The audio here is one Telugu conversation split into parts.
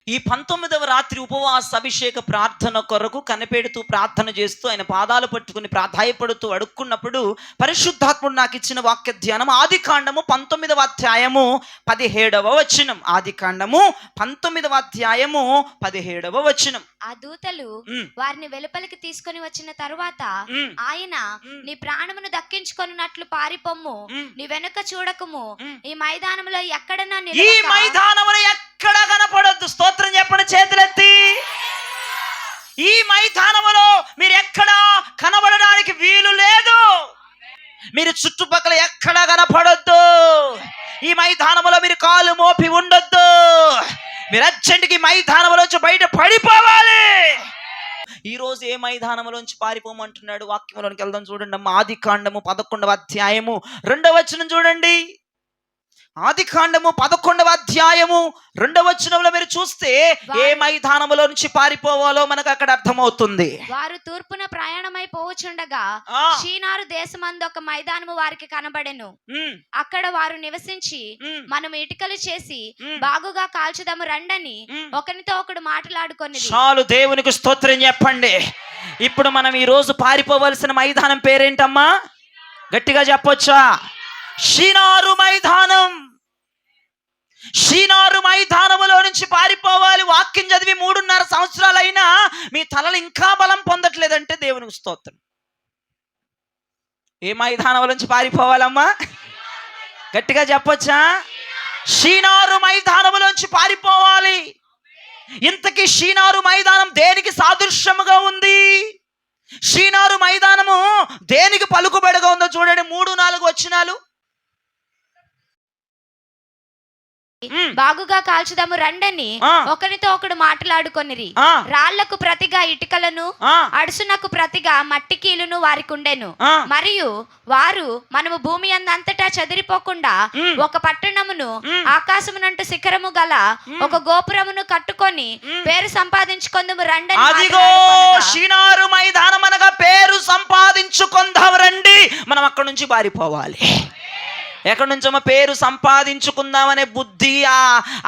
ఈ 19వ రాత్రి ఉపవాస అభిషేక ప్రార్థన కొరకు కనిపెడుతూ ప్రార్థన చేస్తూ ఆయన పాదాలు పట్టుకుని ప్రాధాయపడుతూ అడుక్కున్నప్పుడు పరిశుద్ధాత్ముడు నాకు ఇచ్చిన వాక్య ధ్యానం ఆదికాండము 19వ అధ్యాయము 17వ వచనం. ఆదికాండము 19వ అధ్యాయము 17వ వచనం. ఆ దూతలు వారిని వెలుపలికి తీసుకొని వచ్చిన తరువాత ఆయన, నీ ప్రాణమును దక్కించుకొనున్నట్లు పారిపోమ్ము, నీ వెనుక చూడకము, ఈ మైదానములో ఎక్కడన్నా ఎక్కడ కనపడొద్దు. స్తోత్రం చెప్పండి చేతులెత్తి. ఈ మైదానములో మీరు ఎక్కడా కనబడడానికి వీలు లేదు. మీరు చుట్టుపక్కల ఎక్కడా కనపడొద్దు. ఈ మైదానములో మీరు కాలు మోపి ఉండొద్దు. మీరు అర్జెంటుకి మైదానంలోంచి బయట పడిపోవాలి. ఈ రోజు ఏ మైదానంలోంచి పారిపోమంటున్నాడు? వాక్యంలోనికి వెళ్దాం చూడండి. ఆదికాండము 11వ అధ్యాయము 2వ వచనం చూడండి. ఆదికాండము 11వ అధ్యాయము 2వ వచనంలో మీరు చూస్తే ఏ మైదానములో నుంచి పారిపోవాలో మనకు అక్కడ అర్థమవుతుంది. వారు తూర్పున ప్రయాణమై పోవచుండగా షీనారు దేశమందు ఒక మైదానము వారికి కనబడెను. అక్కడ వారు నివసించి, మనం ఇటుకలు చేసి బాగుగా కాల్చుదాము రండని ఒకరితో ఒకడు మాట్లాడుకొని. చాలు, దేవునికి స్తోత్రం చెప్పండి. ఇప్పుడు మనం ఈ రోజు పారిపోవలసిన మైదానం పేరేంటమ్మా? గట్టిగా చెప్పొచ్చా? షీనారు మైదానం. షీనారు మైదానములో నుంచి పారిపోవాలి. వాక్యం చదివి 3.5 సంవత్సరాలైనా మీ తలలు ఇంకా బలం పొందట్లేదంటే దేవునికి స్తోత్రం. ఏ మైదానం నుంచి పారిపోవాలమ్మా? గట్టిగా చెప్పొచ్చా? షీనారు మైదానములోంచి పారిపోవాలి. ఇంతకీ షీనారు మైదానం దేనికి సాదృశ్యముగా ఉంది? షీనారు మైదానము దేనికి పలుకుబడిగా ఉందో చూడండి. 3-4 వచనాలు. బాగుగా కాల్చుదాము రండని ఒకరితో ఒకడు మాట్లాడుకొనిరి. రాళ్లకు ప్రతిగా ఇటుకలను, అడుసునకు ప్రతిగా మట్టి కీలును వారికి ఉండెను. మరియు వారు, మనము భూమి అంతటా చెదిరిపోకుండా ఒక పట్టణమును, ఆకాశమునంటు శిఖరము గల ఒక గోపురమును కట్టుకొని పేరు సంపాదించుకొందుము రండని. అదిగో షీనారు మైదానం అనగా పేరు సంపాదించుకొందాం రండి. మనం అక్కడ నుంచి పారిపోవాలి. ఎక్కడి నుంచో పేరు సంపాదించుకుందామనే బుద్ధి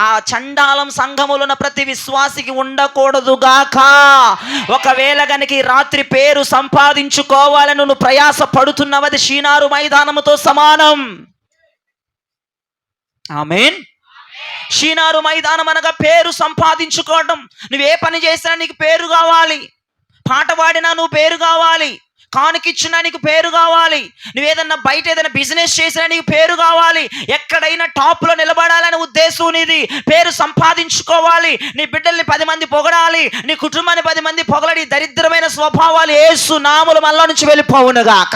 ఆ చండాలం సంఘములో ఉన్న ప్రతి విశ్వాసికి ఉండకూడదు గాక. ఒకవేళ గనక రాత్రి పేరు సంపాదించుకోవాలని నువ్వు ప్రయాస పడుతున్నవది షీనారు మైదానముతో సమానం. ఆమేన్. షీనారు మైదానం అనగా పేరు సంపాదించుకోవడం. నువ్వే పని చేసినా నీకు పేరు కావాలి. పాట పాడినా నువ్వు పేరు కావాలి. కానుకిచ్చినా నీకు పేరు కావాలి. నువ్వేదన్నా బయట ఏదైనా బిజినెస్ చేసినా నీకు పేరు కావాలి. ఎక్కడైనా టాప్లో నిలబడాలనే ఉద్దేశం నీది. పేరు సంపాదించుకోవాలి. నీ బిడ్డల్ని 10 మంది పొగడాలి. నీ కుటుంబాన్ని 10 మంది పొగలడి దరిద్రమైన స్వభావాలు యేసు నామముల మనలో నుంచి వెళ్ళిపోవునుగాక.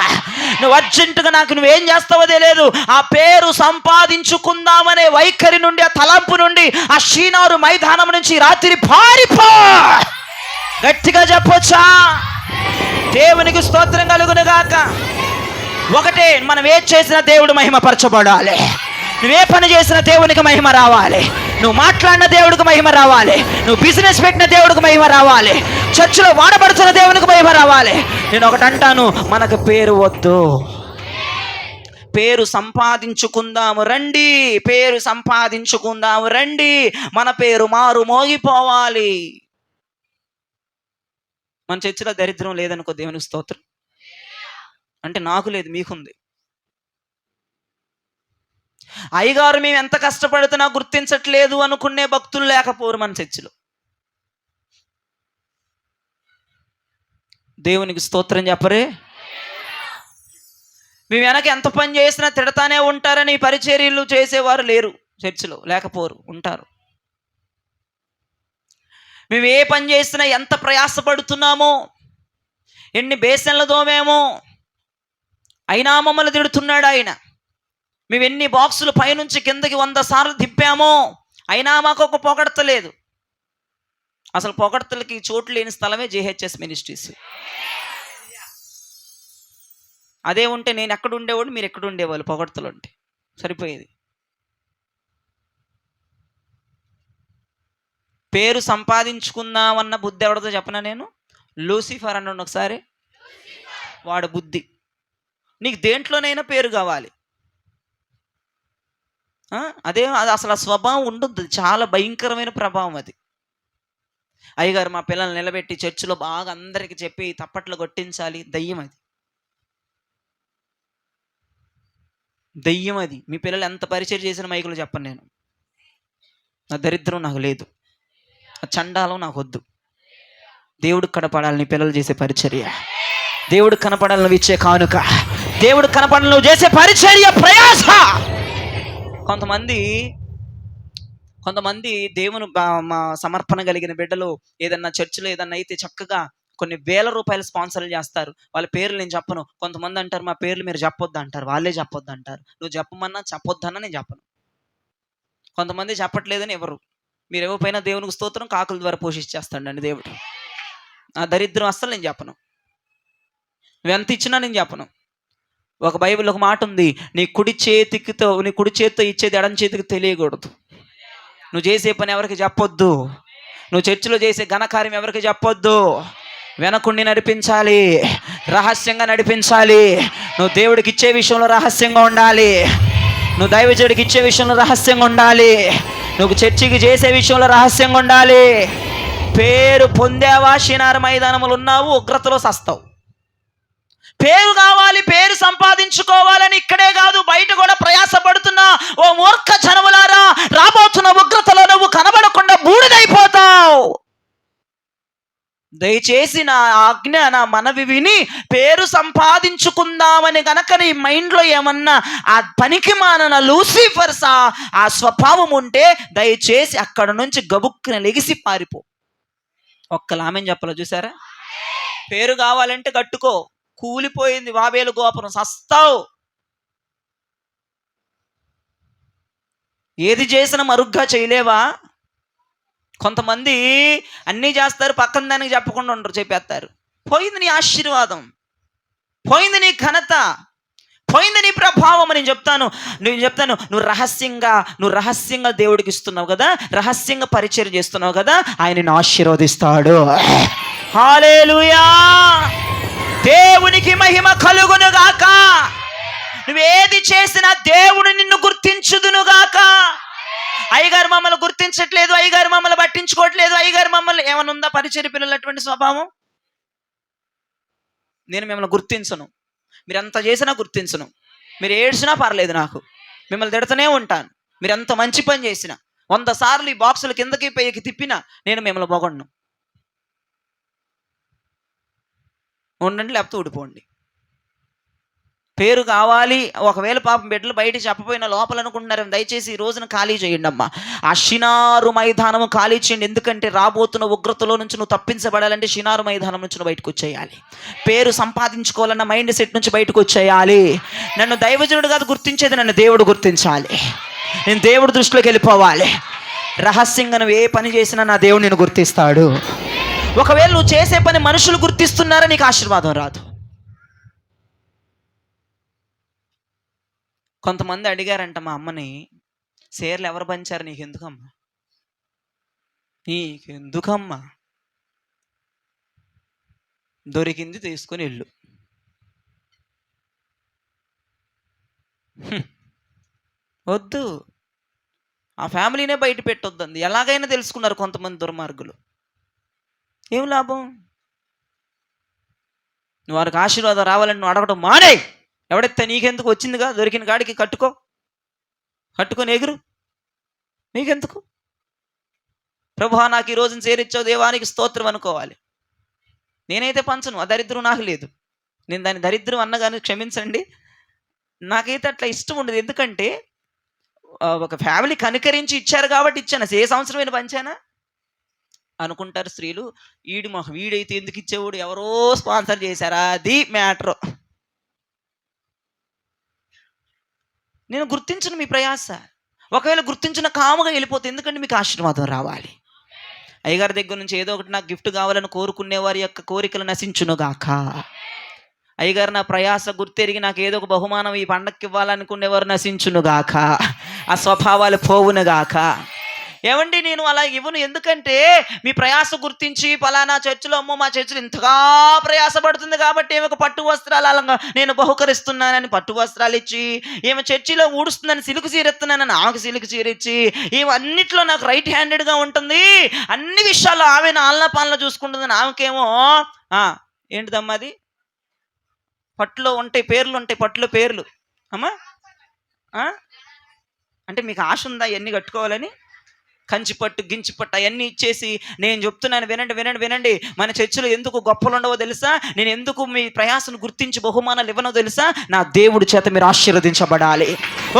నువ్వు అర్జెంటుగా నువ్వేం చేస్తావో తెలియదు. ఆ పేరు సంపాదించుకుందామనే వైఖరి నుండి, ఆ తలంపు నుండి, ఆ షీనారు మైదానం నుంచి రాత్రి పారిపో. గట్టిగా చెప్పొచ్చా? దేవునికి స్తోత్రం కలుగును గాక. ఒకటే, మనం ఏ చేసినా దేవుడు మహిమపరచబడాలి. నువ్వే పని చేసినా దేవునికి మహిమ రావాలి. నువ్వు మాట్లాడిన దేవుడికి మహిమ రావాలి. నువ్వు బిజినెస్ పెట్టిన దేవుడికి మహిమ రావాలి. చర్చిలో వాడబడుతున్న దేవునికి మహిమ రావాలి. నేను ఒకటి అంటాను, మనకు పేరు వద్దు. పేరు సంపాదించుకుందాము రండి. పేరు సంపాదించుకుందాము రండి. మన పేరు మారు మోగిపోవాలి. మన చర్చిలో దరిద్రం లేదనుకో, దేవునికి స్తోత్రం. అంటే నాకు లేదు, మీకుంది. అయ్యగారు మేము ఎంత కష్టపడుతున్నా గుర్తించట్లేదు అనుకునే భక్తులు లేకపోరు మన చర్చిలో. దేవునికి స్తోత్రం చెప్పరే. మేము వెనక ఎంత పని చేసినా తిడతానే ఉంటారని పరిచర్యలు చేసేవారు లేరు చర్చిలో, లేకపోరు, ఉంటారు. మేము ఏ పని చేసినా, ఎంత ప్రయాసపడుతున్నామో, ఎన్ని బేసన్లు దోమేమో, అయినా మమ్మల్ని తిడుతున్నాడు ఆయన. మేము ఎన్ని బాక్సులు పైనుంచి కిందకి 100 సార్లు తిప్పామో, అయినా మాకు ఒక పొగడతలేదు. అసలు పొగడతలకి చోటు లేని స్థలమే జేహెచ్ఎస్ మినిస్ట్రీస్. అదే ఉంటే నేను ఎక్కడ ఉండేవాడు, మీరు ఎక్కడ ఉండేవాళ్ళు. పొగడతలు ఉంటే సరిపోయేది. పేరు సంపాదించుకుందామన్న బుద్ధి ఎవరితో చెప్పనా నేను? లూసిఫర్ అన్నాడు ఒకసారి. వాడు బుద్ధి. నీకు దేంట్లోనైనా పేరు కావాలి. అది అసలు ఆ స్వభావం ఉండదు. చాలా భయంకరమైన ప్రభావం అది. అయ్యగారు మా పిల్లల్ని నిలబెట్టి చర్చిలో బాగా అందరికి చెప్పి తప్పట్లు కొట్టించాలి. దయ్యం అది, దయ్యం అది. మీ పిల్లలు ఎంత పరిచయం చేసిన మైకులు చెప్పను నేను. నా దరిద్రం నాకు లేదు, ఆ చండాలం నాకు వద్దు. దేవుడికి కనపడాలి నీ పిల్లలు చేసే పరిచర్య, దేవుడికి కనపడాలి నువ్వు ఇచ్చే కానుక, దేవుడికి కనపడాలి నువ్వు చేసే పరిచర్య ప్రయాస. కొంతమంది దేవుని మా సమర్పణ కలిగిన బిడ్డలు ఏదన్నా చర్చిలో ఏదన్నా అయితే చక్కగా కొన్ని వేల రూపాయలు స్పాన్సర్లు చేస్తారు. వాళ్ళ పేర్లు నేను చెప్పను. కొంతమంది అంటారు మా పేర్లు మీరు చెప్పొద్దు అంటారు, వాళ్ళే చెప్పొద్దు అంటారు. నువ్వు చెప్పమన్నా చెప్పొద్దన్నా నేను చెప్పను. కొంతమంది చెప్పట్లేదని ఎవరు, మీరు ఎవరిపైన దేవునికి స్తోత్రం కాకుల ద్వారా పోషించేస్తాడండి దేవుడు. ఆ దరిద్రం అస్సలు నేను చెప్పను, నువ్వు ఎంత ఇచ్చినా నేను చెప్పను. ఒక బైబిల్ ఒక మాట ఉంది, నీ కుడి చేతితో ఇచ్చేది ఎడం చేతికి తెలియకూడదు. నువ్వు చేసే పని ఎవరికి చెప్పొద్దు, నువ్వు చర్చిలో చేసే ఘనకార్యం ఎవరికి చెప్పొద్దు. వెనకుండి నడిపించాలి, రహస్యంగా నడిపించాలి. నువ్వు దేవుడికి ఇచ్చే విషయంలో రహస్యంగా ఉండాలి, నువ్వు దైవజనుడికి ఇచ్చే విషయంలో రహస్యంగా ఉండాలి, నువ్వు చర్చికి చేసే విషయంలో రహస్యంగా ఉండాలి. పేరు పొందావా, షినారు మైదానములు ఉన్నావు, ఉగ్రతలో సస్తావు. పేరు కావాలి, పేరు సంపాదించుకోవాలని ఇక్కడే కాదు బయట కూడా ప్రయాసపడుతున్నా ఓ మూర్ఖ జనములారా, రాబోతున్న ఉగ్రతలో నువ్వు కనబడకుండా బూడిదైపోతావు. దయచేసి నా ఆజ్ఞ, నా మనవి విని పేరు సంపాదించుకుందామని గనక నీ మైండ్లో ఏమన్నా ఆ పనికి మానన లూసిఫర్స్ ఆ స్వభావం ఉంటే దయచేసి అక్కడ నుంచి గబుక్కున లెగిసి పారిపో. ఒక్కలామేం చెప్పాలో చూసారా? పేరు కావాలంటే కట్టుకో, కూలిపోయింది వాబేలు గోపురం, సస్తావు. ఏది చేసినా మరుగ్గా చేయలేవా? కొంతమంది అన్నీ చేస్తారు, పక్కన దానికి చెప్పకుండా ఉండరు, చెప్పేస్తారు. పోయింది నీ ఆశీర్వాదం, పోయింది నీ ఘనత, పోయింది నీ ప్రభావం. నేను చెప్తాను నువ్వు రహస్యంగా దేవుడికి ఇస్తున్నావు కదా, రహస్యంగా పరిచయం చేస్తున్నావు కదా, ఆయన నిన్ను ఆశీర్వదిస్తాడు. హల్లెలూయా, దేవునికి మహిమ కలుగును గాక. నువ్వేది చేసినా దేవుడు నిన్ను గుర్తించుదును గాక. అయ్యగారు మమ్మల్ని గుర్తించట్లేదు, అయ్యగారు మమ్మల్ని పట్టించుకోవట్లేదు, అయ్యగారు మమ్మల్ని ఏమైనా ఉందా పరిచర్య పిల్లలు అటువంటి స్వభావం? నేను మిమ్మల్ని గుర్తించను, మీరు ఎంత చేసినా గుర్తించను, మీరు ఏడ్చినా పర్లేదు, నాకు మిమ్మల్ని తిడుతూనే ఉంటాను. మీరు ఎంత మంచి పని చేసినా 100 సార్లు ఈ బాక్సులు కిందకి పైకి తిప్పినా నేను మిమ్మల్ని పొగడను. ఉండండి, లేకపోతే ఊడిపోండి. పేరు కావాలి, ఒకవేళ పాపం బిడ్డలు బయట చెప్పపోయిన లోపల అనుకుంటున్నారు, దయచేసి ఈ రోజున ఖాళీ చేయండి అమ్మా. ఆ షినారు మైదానము ఖాళీ చేయండి. ఎందుకంటే రాబోతున్న ఉగ్రతలో నుంచి నువ్వు తప్పించబడాలంటే షినారు మైదానం నుంచి నువ్వు బయటకు వచ్చేయాలి. పేరు సంపాదించుకోవాలన్న మైండ్ సెట్ నుంచి బయటకు వచ్చేయాలి. నన్ను దైవజనుడు కాదు గుర్తించేది, నన్ను దేవుడు గుర్తించాలి. నేను దేవుడి దృష్టిలోకి వెళ్ళిపోవాలి. రహస్యంగా నువ్వు ఏ పని చేసినా నా దేవుడు నిన్ను గుర్తిస్తాడు. ఒకవేళ నువ్వు చేసే పని మనుషులు గుర్తిస్తున్నారా, నీకు ఆశీర్వాదం రాదు. కొంతమంది అడిగారంట మా అమ్మని, షేర్లు ఎవరు పంచారు, నీకెందుకమ్మా, దొరికింది తీసుకొని వెళ్ళు. వద్దు, ఆ ఫ్యామిలీనే బయట పెట్టొద్దంది. ఎలాగైనా తెలుసుకున్నారు కొంతమంది దుర్మార్గులు. ఏం లాభం? నువ్వు వారికి ఆశీర్వాదం రావాలని నువ్వు అడగడం మానే. ఎవడెత్తే నీకెందుకు, వచ్చిందిగా దొరికిన కాడికి కట్టుకొని ఎగురు, నీకెందుకు? ప్రభువా నాకు ఈ రోజున చేరిచ్చావు, దేవానికి స్తోత్రం అనుకోవాలి. నేనైతే పంచను, ఆ దరిద్రం నాకు లేదు. నేను దాని దరిద్రం అన్నగాని క్షమించండి, నాకైతే అట్లా ఇష్టం ఉండదు. ఎందుకంటే ఒక ఫ్యామిలీ కనుకరించి ఇచ్చారు కాబట్టి ఇచ్చాను, ఏ సంవత్సరమైన పంచానా అనుకుంటారు స్త్రీలు. వీడైతే ఎందుకు ఇచ్చేవాడు, ఎవరో స్పాన్సర్ చేశారా, అది మ్యాటర్. నేను గుర్తించను మీ ప్రయాస. ఒకవేళ గుర్తించిన కాముగా వెళ్ళిపోతే, ఎందుకంటే మీకు ఆశీర్వాదం రావాలి. అయ్యగారి దగ్గర నుంచి ఏదో ఒకటి నాకు గిఫ్ట్ కావాలని కోరుకునే వారి యొక్క కోరికలు నశించునుగాక. అయ్యగారు నా ప్రయాస గుర్తెరిగి నాకు ఏదో ఒక బహుమానం ఈ పండక్కి ఇవ్వాలనుకునేవారు నశించునుగాక. ఆ స్వభావాలు పోవునుగాక. ఏమండి నేను అలా ఇవ్వను, ఎందుకంటే మీ ప్రయాస గుర్తించి పలానా చర్చిలో అమ్మో మా చర్చిలో ఇంతగా ప్రయాసపడుతుంది కాబట్టి ఏమో పట్టు వస్త్రాలు అలా నేను బహుకరిస్తున్నానని పట్టు వస్త్రాలు ఇచ్చి, ఏమో చర్చిలో ఊడుస్తుందని సిలుకు చీర ఎత్తున్నానని ఆమెకు సిలుకు చీర ఇచ్చి, ఏమో అన్నిట్లో నాకు రైట్ హ్యాండెడ్గా ఉంటుంది, అన్ని విషయాల్లో ఆమె ఆలన పాలన చూసుకుంటుందని ఆమెకేమో ఏంటిదమ్మా అది పట్టులో ఉంటాయి పేర్లు, ఉంటాయి పట్టులో పేర్లు అమ్మా. అంటే మీకు ఆశ ఉందా ఇవన్నీ కట్టుకోవాలని? కంచిపట్టు గించిపట్టు అవన్నీ ఇచ్చేసి నేను చెప్తున్నాను వినండి వినండి వినండి, మన చర్చిలో ఎందుకు గొప్పలు ఉండవో తెలుసా, నేను ఎందుకు మీ ప్రయాసను గుర్తించి బహుమానాలు ఇవ్వనో తెలుసా, నా దేవుడి చేత మీరు ఆశీర్వదించబడాలి.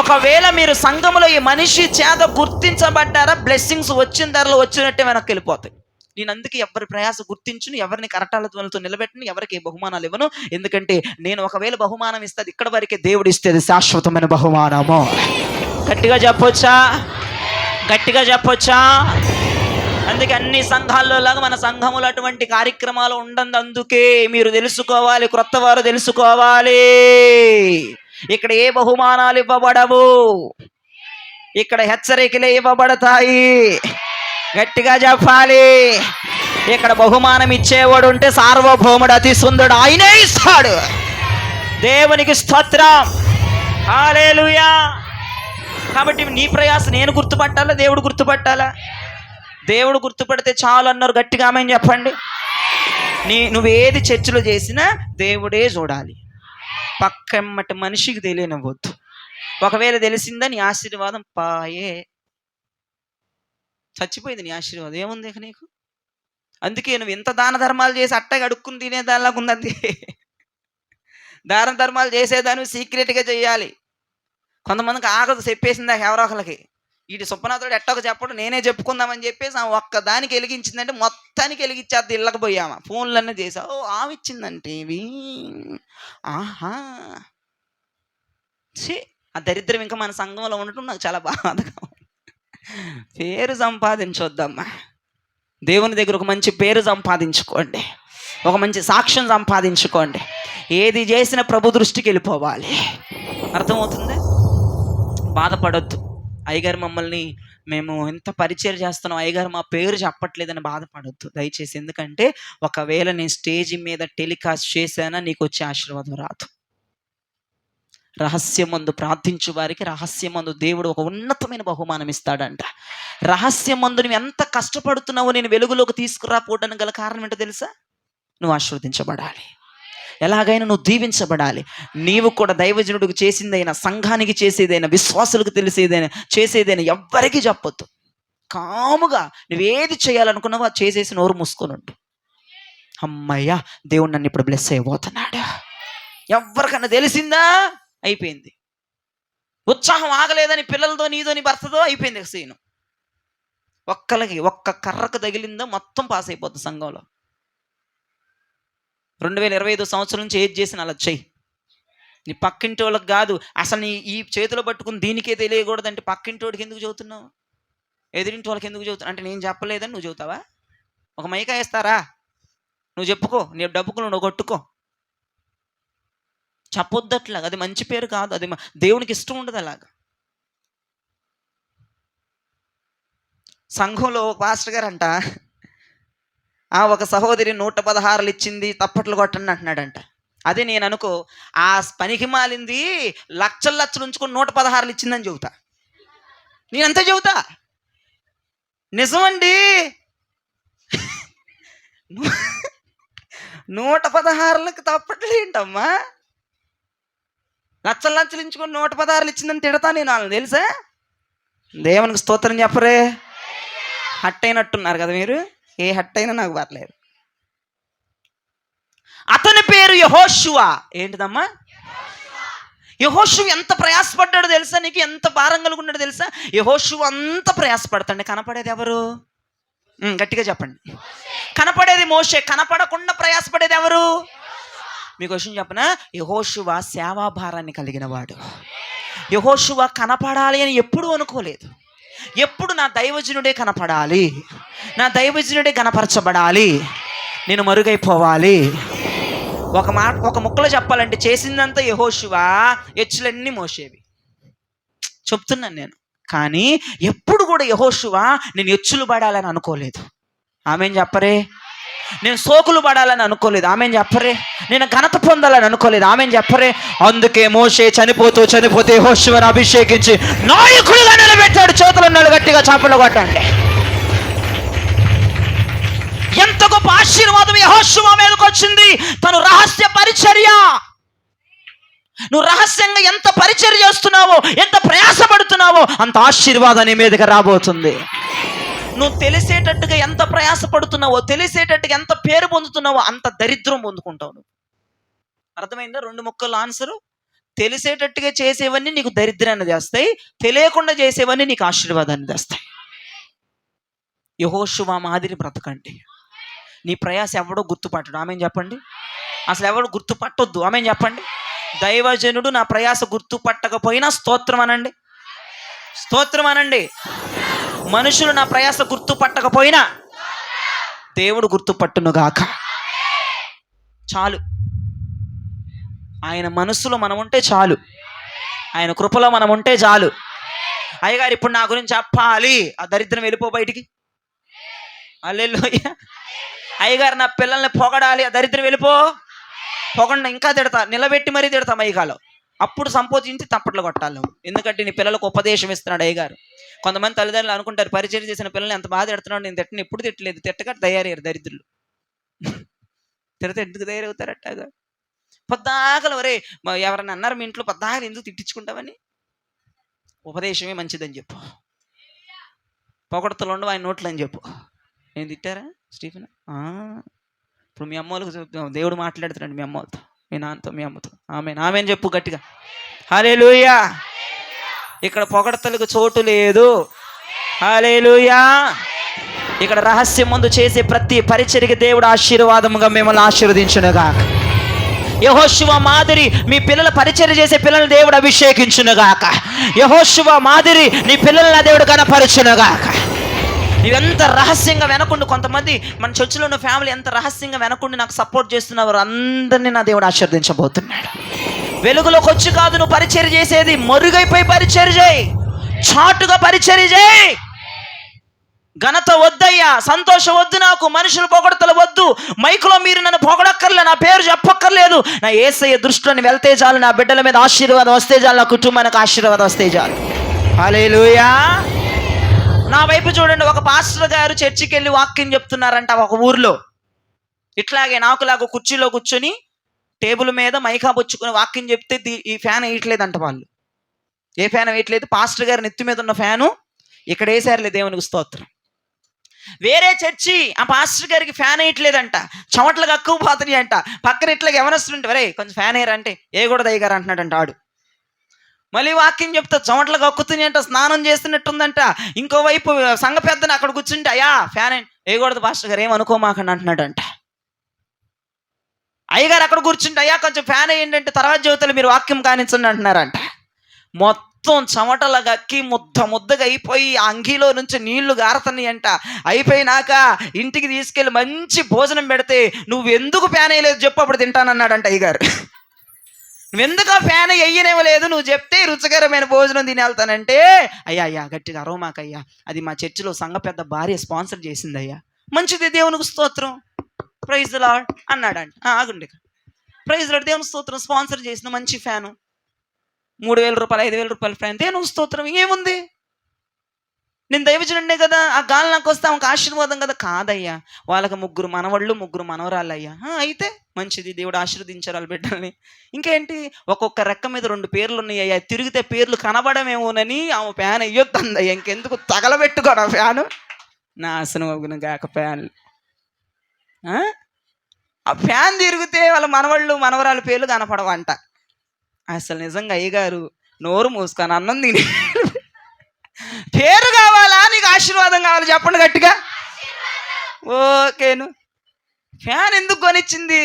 ఒకవేళ మీరు సంఘములో ఈ మనిషి చేత గుర్తించబడ్డారా, బ్లెస్సింగ్స్ వచ్చిన ధరలో వచ్చినట్టే వెనక్కి వెళ్ళిపోతాయి. నేను అందుకే ఎవరి ప్రయాస గుర్తించును, ఎవరిని కరటాలతో నిలబెట్టను, ఎవరికి బహుమానాలు ఇవ్వను. ఎందుకంటే నేను ఒకవేళ బహుమానం ఇస్తుంది ఇక్కడ వరకే, దేవుడు ఇస్తే శాశ్వతమైన బహుమానము. గట్టిగా చెప్పొచ్చా? గట్టిగా చెప్పొచ్చా? అందుకే అన్ని సంఘాల్లో లాగా మన సంఘములో అటువంటి కార్యక్రమాలు ఉండదు. అందుకే మీరు తెలుసుకోవాలి, క్రొత్త వారు తెలుసుకోవాలి, ఇక్కడ ఏ బహుమానాలు ఇవ్వబడవు, ఇక్కడ హెచ్చరికలే ఇవ్వబడతాయి. గట్టిగా చెప్పాలి. ఇక్కడ బహుమానం ఇచ్చేవాడు ఉంటే సార్వభౌముడు అతి సుందరుడు, ఆయనే ఇస్తాడు. దేవునికి స్తోత్రం, హల్లెలూయా. కాబట్టి నీ ప్రయాస నేను గుర్తుపట్టాలా, దేవుడు గుర్తుపట్టాలా? దేవుడు గుర్తుపడితే చాలు అన్నారు. గట్టిగా ఆమేన్ చెప్పండి. నువ్వేది చర్చిలో చేసినా దేవుడే చూడాలి, పక్కమ్మటి మనిషికి తెలియనివ్వద్దు. ఒకవేళ తెలిసిందా నీ ఆశీర్వాదం పాయే, చచ్చిపోయింది నీ ఆశీర్వాదం. ఏముంది ఇక నీకు? అందుకే నువ్వు ఎంత దాన ధర్మాలు చేసి అట్టగా అడుక్కుని తినేదానిలాగా ఉన్నది. దాన ధర్మాలు చేసేదాన్ని సీక్రెట్గా చేయాలి. కొంతమందికి ఆగదు, చెప్పేసిందా ఎవరో ఒకరికి, వీటి సుప్పనాథుడు ఎట్టొక చెప్పడు నేనే చెప్పుకుందామని చెప్పేసి ఆమె ఒక్క దానికి వెలిగించిందంటే మొత్తానికి వెలిగించేది. ఇళ్ళకి పోయామా ఫోన్లన్నీ చేసా, ఓ ఆమె ఇచ్చిందంటే ఇవి ఆహా ఆ దరిద్రం ఇంకా మన సంఘంలో ఉండటం నాకు చాలా బాధగా. పేరు సంపాదించొద్దమ్మా, దేవుని దగ్గర ఒక మంచి పేరు సంపాదించుకోండి, ఒక మంచి సాక్ష్యం సంపాదించుకోండి. ఏది చేసినా ప్రభు దృష్టికి వెళ్ళిపోవాలి. అర్థమవుతుంది? బాధపడొద్దు. అయ్యగారు మమ్మల్ని మేము ఎంత పరిచయం చేస్తున్నాం, అయ్యగారు మా పేరు చెప్పట్లేదని బాధపడొద్దు దయచేసి. ఎందుకంటే ఒకవేళ నేను స్టేజ్ మీద టెలికాస్ట్ చేశానా నీకు వచ్చే ఆశీర్వాదం రాదు. రహస్యమందు ప్రార్థించు వారికి రహస్యమందు దేవుడు ఒక ఉన్నతమైన బహుమానం ఇస్తాడంట. రహస్యమందు నువ్వు ఎంత కష్టపడుతున్నావో నేను వెలుగులోకి తీసుకురాపోవడానికి గల కారణం ఏంటో తెలుసా? నువ్వు ఆశీర్వదించబడాలి, ఎలాగైనా నువ్వు దీవించబడాలి. నీవు కూడా దైవజనుడికి చేసిందైనా, సంఘానికి చేసేదైనా, విశ్వాసులకు తెలిసేదైనా, చేసేదైనా ఎవ్వరికీ చెప్పొద్దు. కాముగా నువ్వేది చేయాలనుకున్నావో అది చేసేసి నోరు మూసుకొని ఉండు. అమ్మయ్యా దేవుడు నన్ను ఇప్పుడు బ్లెస్ అయిపోతున్నాడు. ఎవరికన్నా తెలిసిందా అయిపోయింది. ఉత్సాహం ఆగలేదని పిల్లలతో నీతోని భర్తతో అయిపోయింది సీను. ఒక్కలకి ఒక్క కర్రకు తగిలిందో మొత్తం పాస్ అయిపోతుంది సంఘంలో. 2025 సంవత్సరం నుంచి ఏది చేసిన అలా చెయ్యి. నీ పక్కింటి వాళ్ళకి కాదు, అసలు నీ ఈ చేతిలో పట్టుకుని దీనికే తెలియకూడదంటే పక్కింటి వాడికి ఎందుకు చదువుతున్నావు, ఎదురింటి వాళ్ళకి ఎందుకు చదువుతున్నావు అంటే నేను చెప్పలేదని నువ్వు చదువుతావా? ఒక మైకా వేస్తారా? నువ్వు చెప్పుకో, నీ డబ్బుకు నువ్వు కొట్టుకో, చెప్పొద్దట్లాగా. అది మంచి పేరు కాదు, అది దేవునికి ఇష్టం ఉండదు అలాగా. సంఘంలో పాస్టర్ గారు అంట ఒక సహోదరి 116 ఇచ్చింది తప్పట్లు కొట్టండి అంటున్నాడంట. అదే నేను అనుకో ఆ పనికి మాలింది లక్షలు ఉంచుకొని 116 ఇచ్చిందని చెబుతా. నేనంతే చెబుతా. నిజమండి. 116లకు తప్పట్లు ఏంటమ్మా? లక్షలు ఉంచుకొని 116 ఇచ్చిందని తిడతా నేను వాళ్ళని, తెలుసా? దేవునికి స్తోత్రం చెప్పరే. హట్ అయినట్టున్నారు కదా మీరు. ఏ హట్ అయినా నాకు పర్లేదు. అతని పేరు యెహోషువ. ఏంటిదమ్మా? యెహోషువ ఎంత ప్రయాసపడ్డాడో తెలుసా నీకు? ఎంత భారం కలిగి ఉన్నాడో తెలుసా? యెహోషువ అంత ప్రయాసపడతాడు. కనపడేది ఎవరు? గట్టిగా చెప్పండి. కనపడేది మోషే, కనపడకుండా ప్రయాసపడేది ఎవరు? మీకు విషయం చెప్పనా? యెహోషువ సేవాభారాన్ని కలిగిన వాడు. యెహోషువ కనపడాలి అని ఎప్పుడూ అనుకోలేదు. ఎప్పుడు నా దైవజనుడే కనపడాలి, నా దైవజనుడే కనపరచబడాలి, నేను మరుగైపోవాలి. ఒక ముక్కలో చెప్పాలంటే చేసిందంతా యెహోషువ, ఎచ్చులన్నీ మోషేవి. చెప్తున్నాను నేను. కానీ ఎప్పుడు కూడా యెహోషువ నేను ఎచ్చులు పడాలని అనుకోలేదు. ఆమెన్ చెప్పరే. నేను సోకులు పడాలని అనుకోలేదు. ఆమెన్ చెప్పరే. నేను ఘనత పొందాలని అనుకోలేదు. ఆమెన్ చెప్పరే. అందుకే మోషే చనిపోతే యెహోషువను అభిషేకించి నాయకుడిగా నిలబెట్టాడు. చేతులు ఉన్నాడు, గట్టిగా చాపలు కొట్టండి. ఎంత గొప్ప ఆశీర్వాదం యెహోషువ మీదకి వచ్చింది. తను రహస్య పరిచర్య. నువ్వు రహస్యంగా ఎంత పరిచర్య చేస్తున్నావో, ఎంత ప్రయాసపడుతున్నావో అంత ఆశీర్వాదం నీ మీదకి రాబోతుంది. నువ్వు తెలిసేటట్టుగా ఎంత ప్రయాసపడుతున్నావో, తెలిసేటట్టుగా ఎంత పేరు పొందుతున్నావో అంత దరిద్రం పొందుకుంటావు నువ్వు. అర్థమైందా? 2 ముక్కల ఆన్సరు. తెలిసేటట్టుగా చేసేవన్నీ నీకు దరిద్రాన్ని తెస్తాయి, తెలియకుండా చేసేవన్నీ నీకు ఆశీర్వాదాన్ని తెస్తాయి. యెహోషువ మాదిరి బ్రతకండి. నీ ప్రయాస ఎవడో గుర్తుపట్టడు. ఆమెన్ చెప్పండి. అసలు ఎవడు గుర్తుపట్టొద్దు. ఆమెన్ చెప్పండి. దైవజనుడు నా ప్రయాస గుర్తుపట్టకపోయినా స్తోత్రం అనండి, స్తోత్రం అనండి. మనుషులు నా ప్రయాస గుర్తుపట్టకపోయినా దేవుడు గుర్తుపట్టునుగాక. చాలు. ఆయన మనసులో మనం ఉంటే చాలు, ఆయన కృపలో మనం ఉంటే చాలు. అయ్యగారు ఇప్పుడు నా గురించి చెప్పాలి, ఆ దరిద్రం వెళ్ళిపో బయటికి. హల్లెలూయా. అయ్యగారు నా పిల్లల్ని పొగడాలి, ఆ దరిద్రం వెళ్ళిపో. పొగండి, ఇంకా తిడతా, నిలబెట్టి మరీ తిడతా మైకాలో. అప్పుడు సంపోజించి తప్పట్లు కొట్టాలి. ఎందుకంటే నీ పిల్లలకు ఉపదేశం ఇస్తున్నాడు అయ్యగారు. కొంతమంది తల్లిదండ్రులు అనుకుంటారు పరిచయం చేసిన పిల్లల్ని ఎంత బాధ తిడుతున్నాడు, నేను తిట్టను, ఎప్పుడు తిట్టలేదు. తిట్టగా తయారయ్యారు దరిద్రులు. తిడితే ఎందుకు తయారవుతారట్టాగా? పొద్దాకలు వరే ఎవరన్నా అన్నారు మీ ఇంట్లో పొద్దాకలు ఎందుకు తిట్టించుకుంటావని? ఉపదేశమే మంచిదని చెప్పు. పొగడతలు ఉండవు ఆయన నోట్లు అని చెప్పు. నేను తిట్టారా స్టీఫెన్? ఇప్పుడు మీ అమ్మోళ్ళకు దేవుడు మాట్లాడుతున్నాడు, మీ అమ్మతో, మీ నాన్నతో, మీ అమ్మతో. ఆమెన్ చెప్పు గట్టిగా. హల్లెలూయా. ఇక్కడ పొగడతలకు చోటు లేదు. హల్లెలూయా. ఇక్కడ రహస్యం ముందు చేసే ప్రతి పరిచర్యకి దేవుడు ఆశీర్వాదముగా మిమ్మల్ని ఆశీర్వదించునుగాక. యెహోషువ మాదిరి మీ పిల్లల పరిచర్య చేసే పిల్లల్ని దేవుడు అభిషేకించునుగాక. యెహోషువ మాదిరి నీ పిల్లల్ని దేవుడు కనపరచునుగాక. నువ్వెంత రహస్యంగా వెనకుండి, కొంతమంది మన చర్చిలో ఉన్న ఫ్యామిలీ ఎంత రహస్యంగా వెనకుండి నాకు సపోర్ట్ చేస్తున్నారు, అందరినీ నా దేవుడు ఆశీర్వదించబోతున్నాడు. వెలుగులోకి వచ్చి కాదు నువ్వు పరిచర్య చేసేది, మరుగైపోయి పరిచర్య చేయి, చాటుగా పరిచర్య చేయి. ఘనత వద్దయ్యా, సంతోషం వద్దు, నాకు మనుషులు పొగడతలు వద్దు, మైకులో మీరు నన్ను పొగడక్కర్లే, నా పేరు చెప్పక్కర్లేదు. నా యేసయ్య దృష్టిలోని వెళ్తే చాలు, నా బిడ్డల మీద ఆశీర్వాదం వస్తే చాలు, నా కుటుంబానికి ఆశీర్వాదం వస్తే చాలు. హల్లెలూయా. నా వైపు చూడండి. ఒక పాస్టర్ గారు చర్చికి వెళ్ళి వాక్యం చెప్తున్నారంట ఒక ఊర్లో. ఇట్లాగే నాకులాగా కుర్చీలో కూర్చొని టేబుల్ మీద మైకా పుచ్చుకొని వాక్యం చెప్తే ఈ ఫ్యాన్ వేయట్లేదంట వాళ్ళు. ఏ ఫ్యాన్ వేయట్లేదు? పాస్టర్ గారి నెత్తి మీద ఉన్న ఫ్యాను ఇక్కడ వేసారులే, దేవునికి స్తోత్రం. వేరే చర్చి ఆ పాస్టర్ గారికి ఫ్యాన్ వేయట్లేదంట, చెమట్లకు ఎక్కువ పోతున్నాయి అంట. పక్కన ఇట్లాగా ఎవరొస్తుంటే వరే కొంచెం ఫ్యాన్ వేయరంటే ఏ కూడా దయ్యగారు అంటున్నాడంట ఆడు. మళ్ళీ వాక్యం చెప్తా చెమటలకు అక్కుతుంది అంట, స్నానం చేస్తున్నట్టుందంట. ఇంకోవైపు సంఘ పెద్దను అక్కడ కూర్చుంటే అయ్యా ఫ్యాన్ వేయకూడదు పాస్టర్ గారు ఏమనుకోమాకండి అంటున్నాడంట. అయ్యగారు అక్కడ కూర్చుంటే అయ్యా కొంచెం ఫ్యాన్ వేయండి అంటే తర్వాత జ్యోతులు మీరు వాక్యం కానించండి అంటున్నారంట. మొత్తం చెమటలకు అక్కి ముద్దగా అయిపోయి ఆ అంగీలో నుంచి నీళ్లు గారుతున్నాయి అంట. అయిపోయినాక ఇంటికి తీసుకెళ్ళి మంచి భోజనం పెడితే నువ్వు ఎందుకు ఫ్యాన్ వేయలేదు చెప్పు, అప్పుడు తింటానన్నాడంట అయ్యగారు. నువ్వెందుకు ఆ ఫ్యాన్ వేయనివ్వలేదు, నువ్వు చెప్తే రుచికరమైన భోజనం తిని వెళ్తానంటే అయ్యా గట్టిగా అరోమాకయ్యా, అది మా చర్చిలో సంఘ పెద్ద భార్య స్పాన్సర్ చేసింది అయ్యా. మంచిది, దేవునికి స్తోత్రం, ప్రైజ్ ది లార్డ్ అన్నాడంట. ఆగుండి, ప్రైజ్ లార్డ్, దేవునికి స్తోత్రం, స్పాన్సర్ చేసిన మంచి ఫ్యాను, 3,000 రూపాయలు 5,000 రూపాయల ఫ్యాన్, దేవునికి స్తోత్రం. ఏముంది, నేను దైవజనుడే కదా, ఆ గాలి నాకు వస్తే ఆమెకు ఆశీర్వాదం కదా. కాదయ్యా, వాళ్ళకి 3 మనవళ్ళు 3 మనవరాళ్ళు అయ్యా. అయితే మంచిది, దేవుడు ఆశీర్వదించారు వాళ్ళ బిడ్డల్ని. ఇంకేంటి, ఒక్కొక్క రెక్క మీద 2 పేర్లు ఉన్నాయి అయ్యా, తిరిగితే పేర్లు కనబడమేమోనని ఆమె ఫ్యాన్ అయ్యొద్దంది అయ్యా. ఇంకెందుకు తగలబెట్టుకోరా ఫ్యాను, నాశనం గాక ఫ్యాన్. ఆ ఫ్యాన్ తిరిగితే వాళ్ళ మనవళ్ళు మనవరాలు పేర్లు కనపడవంట. అసలు నిజంగా అయ్యగారు నోరు మూసుకొని అన్నం తిని పేరు కావాలా నీకు ఆశీర్వాదం కావాలి చెప్పండి గట్టిగా. ఓకేను, ఫ్యాన్ ఎందుకు కొనిచ్చింది?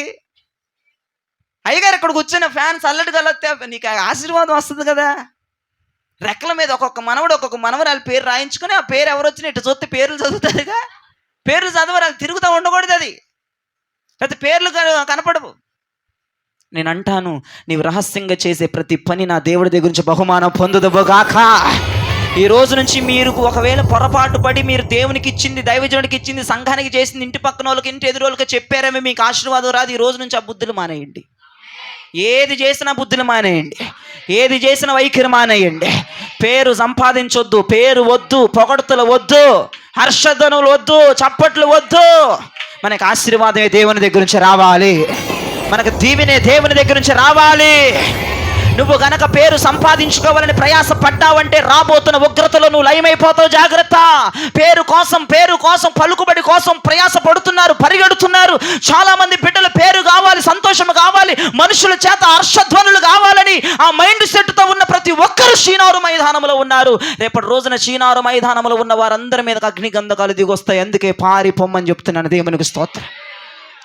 అయ్యగారు ఇక్కడ కూర్చొని ఫ్యాన్ చల్లటి గలొస్తే నీకు ఆశీర్వాదం వస్తుంది కదా. రెక్కల మీద ఒక్కొక్క మనవడు ఒక్కొక్క మనవరాలు పేరు రాయించుకొని ఆ పేరు ఎవరు వచ్చినా ఇటు చూస్తే పేర్లు చదువుతుందిగా. పేర్లు చదవరు, అది తిరుగుతూ ఉండకూడదు, అది పెద్ద పేర్లు కనపడవు. నేను అంటాను, నీవు రహస్యంగా చేసే ప్రతి పని నా దేవుడి దగ్గర నుంచి బహుమానం పొందుదువుగాక. ఈ రోజు నుంచి మీరు ఒకవేళ పొరపాటు పడి మీరు దేవునికి ఇచ్చింది, దైవజనుడికి ఇచ్చింది, సంఘానికి చేసింది, ఇంటి పక్కన వాళ్ళకి, ఇంటి ఎదురు వాళ్ళకి చెప్పారేమో మీకు ఆశీర్వాదం రాదు. ఈ రోజు నుంచి ఆ బుద్ధులు మానేయండి. ఏది చేసినా బుద్ధులు మానేయండి. ఏది చేసినా వైఖరి మానేయండి. పేరు సంపాదించొద్దు, పేరు వద్దు, పొగడ్తలు వద్దు, హర్షధ్వనులు వద్దు, చప్పట్లు వద్దు. మనకు ఆశీర్వాదమే దేవుని దగ్గర నుంచి రావాలి. మనకు దీవెనే దేవుని దగ్గర నుంచి రావాలి. నువ్వు గనక పేరు సంపాదించుకోవాలని ప్రయాస పడ్డావంటే రాబోతున్న ఉగ్రతలో నువ్వు లయమైపోతావు. జాగ్రత్త. పేరు కోసం పలుకుబడి కోసం ప్రయాస పడుతున్నారు, పరిగెడుతున్నారు. చాలా మంది బిడ్డలు పేరు కావాలి, సంతోషం కావాలి, మనుషుల చేత హర్షధ్వనులు కావాలని ఆ మైండ్ సెట్తో ఉన్న ప్రతి ఒక్కరు షీనారు మైదానంలో ఉన్నారు. రేపటి రోజున షీనారు మైదానంలో ఉన్న వారందరి మీద అగ్నిగంధకాలు దిగొస్తాయి. అందుకే పారి పొమ్మని చెప్తున్నాను. దేవునికి స్తోత్రం.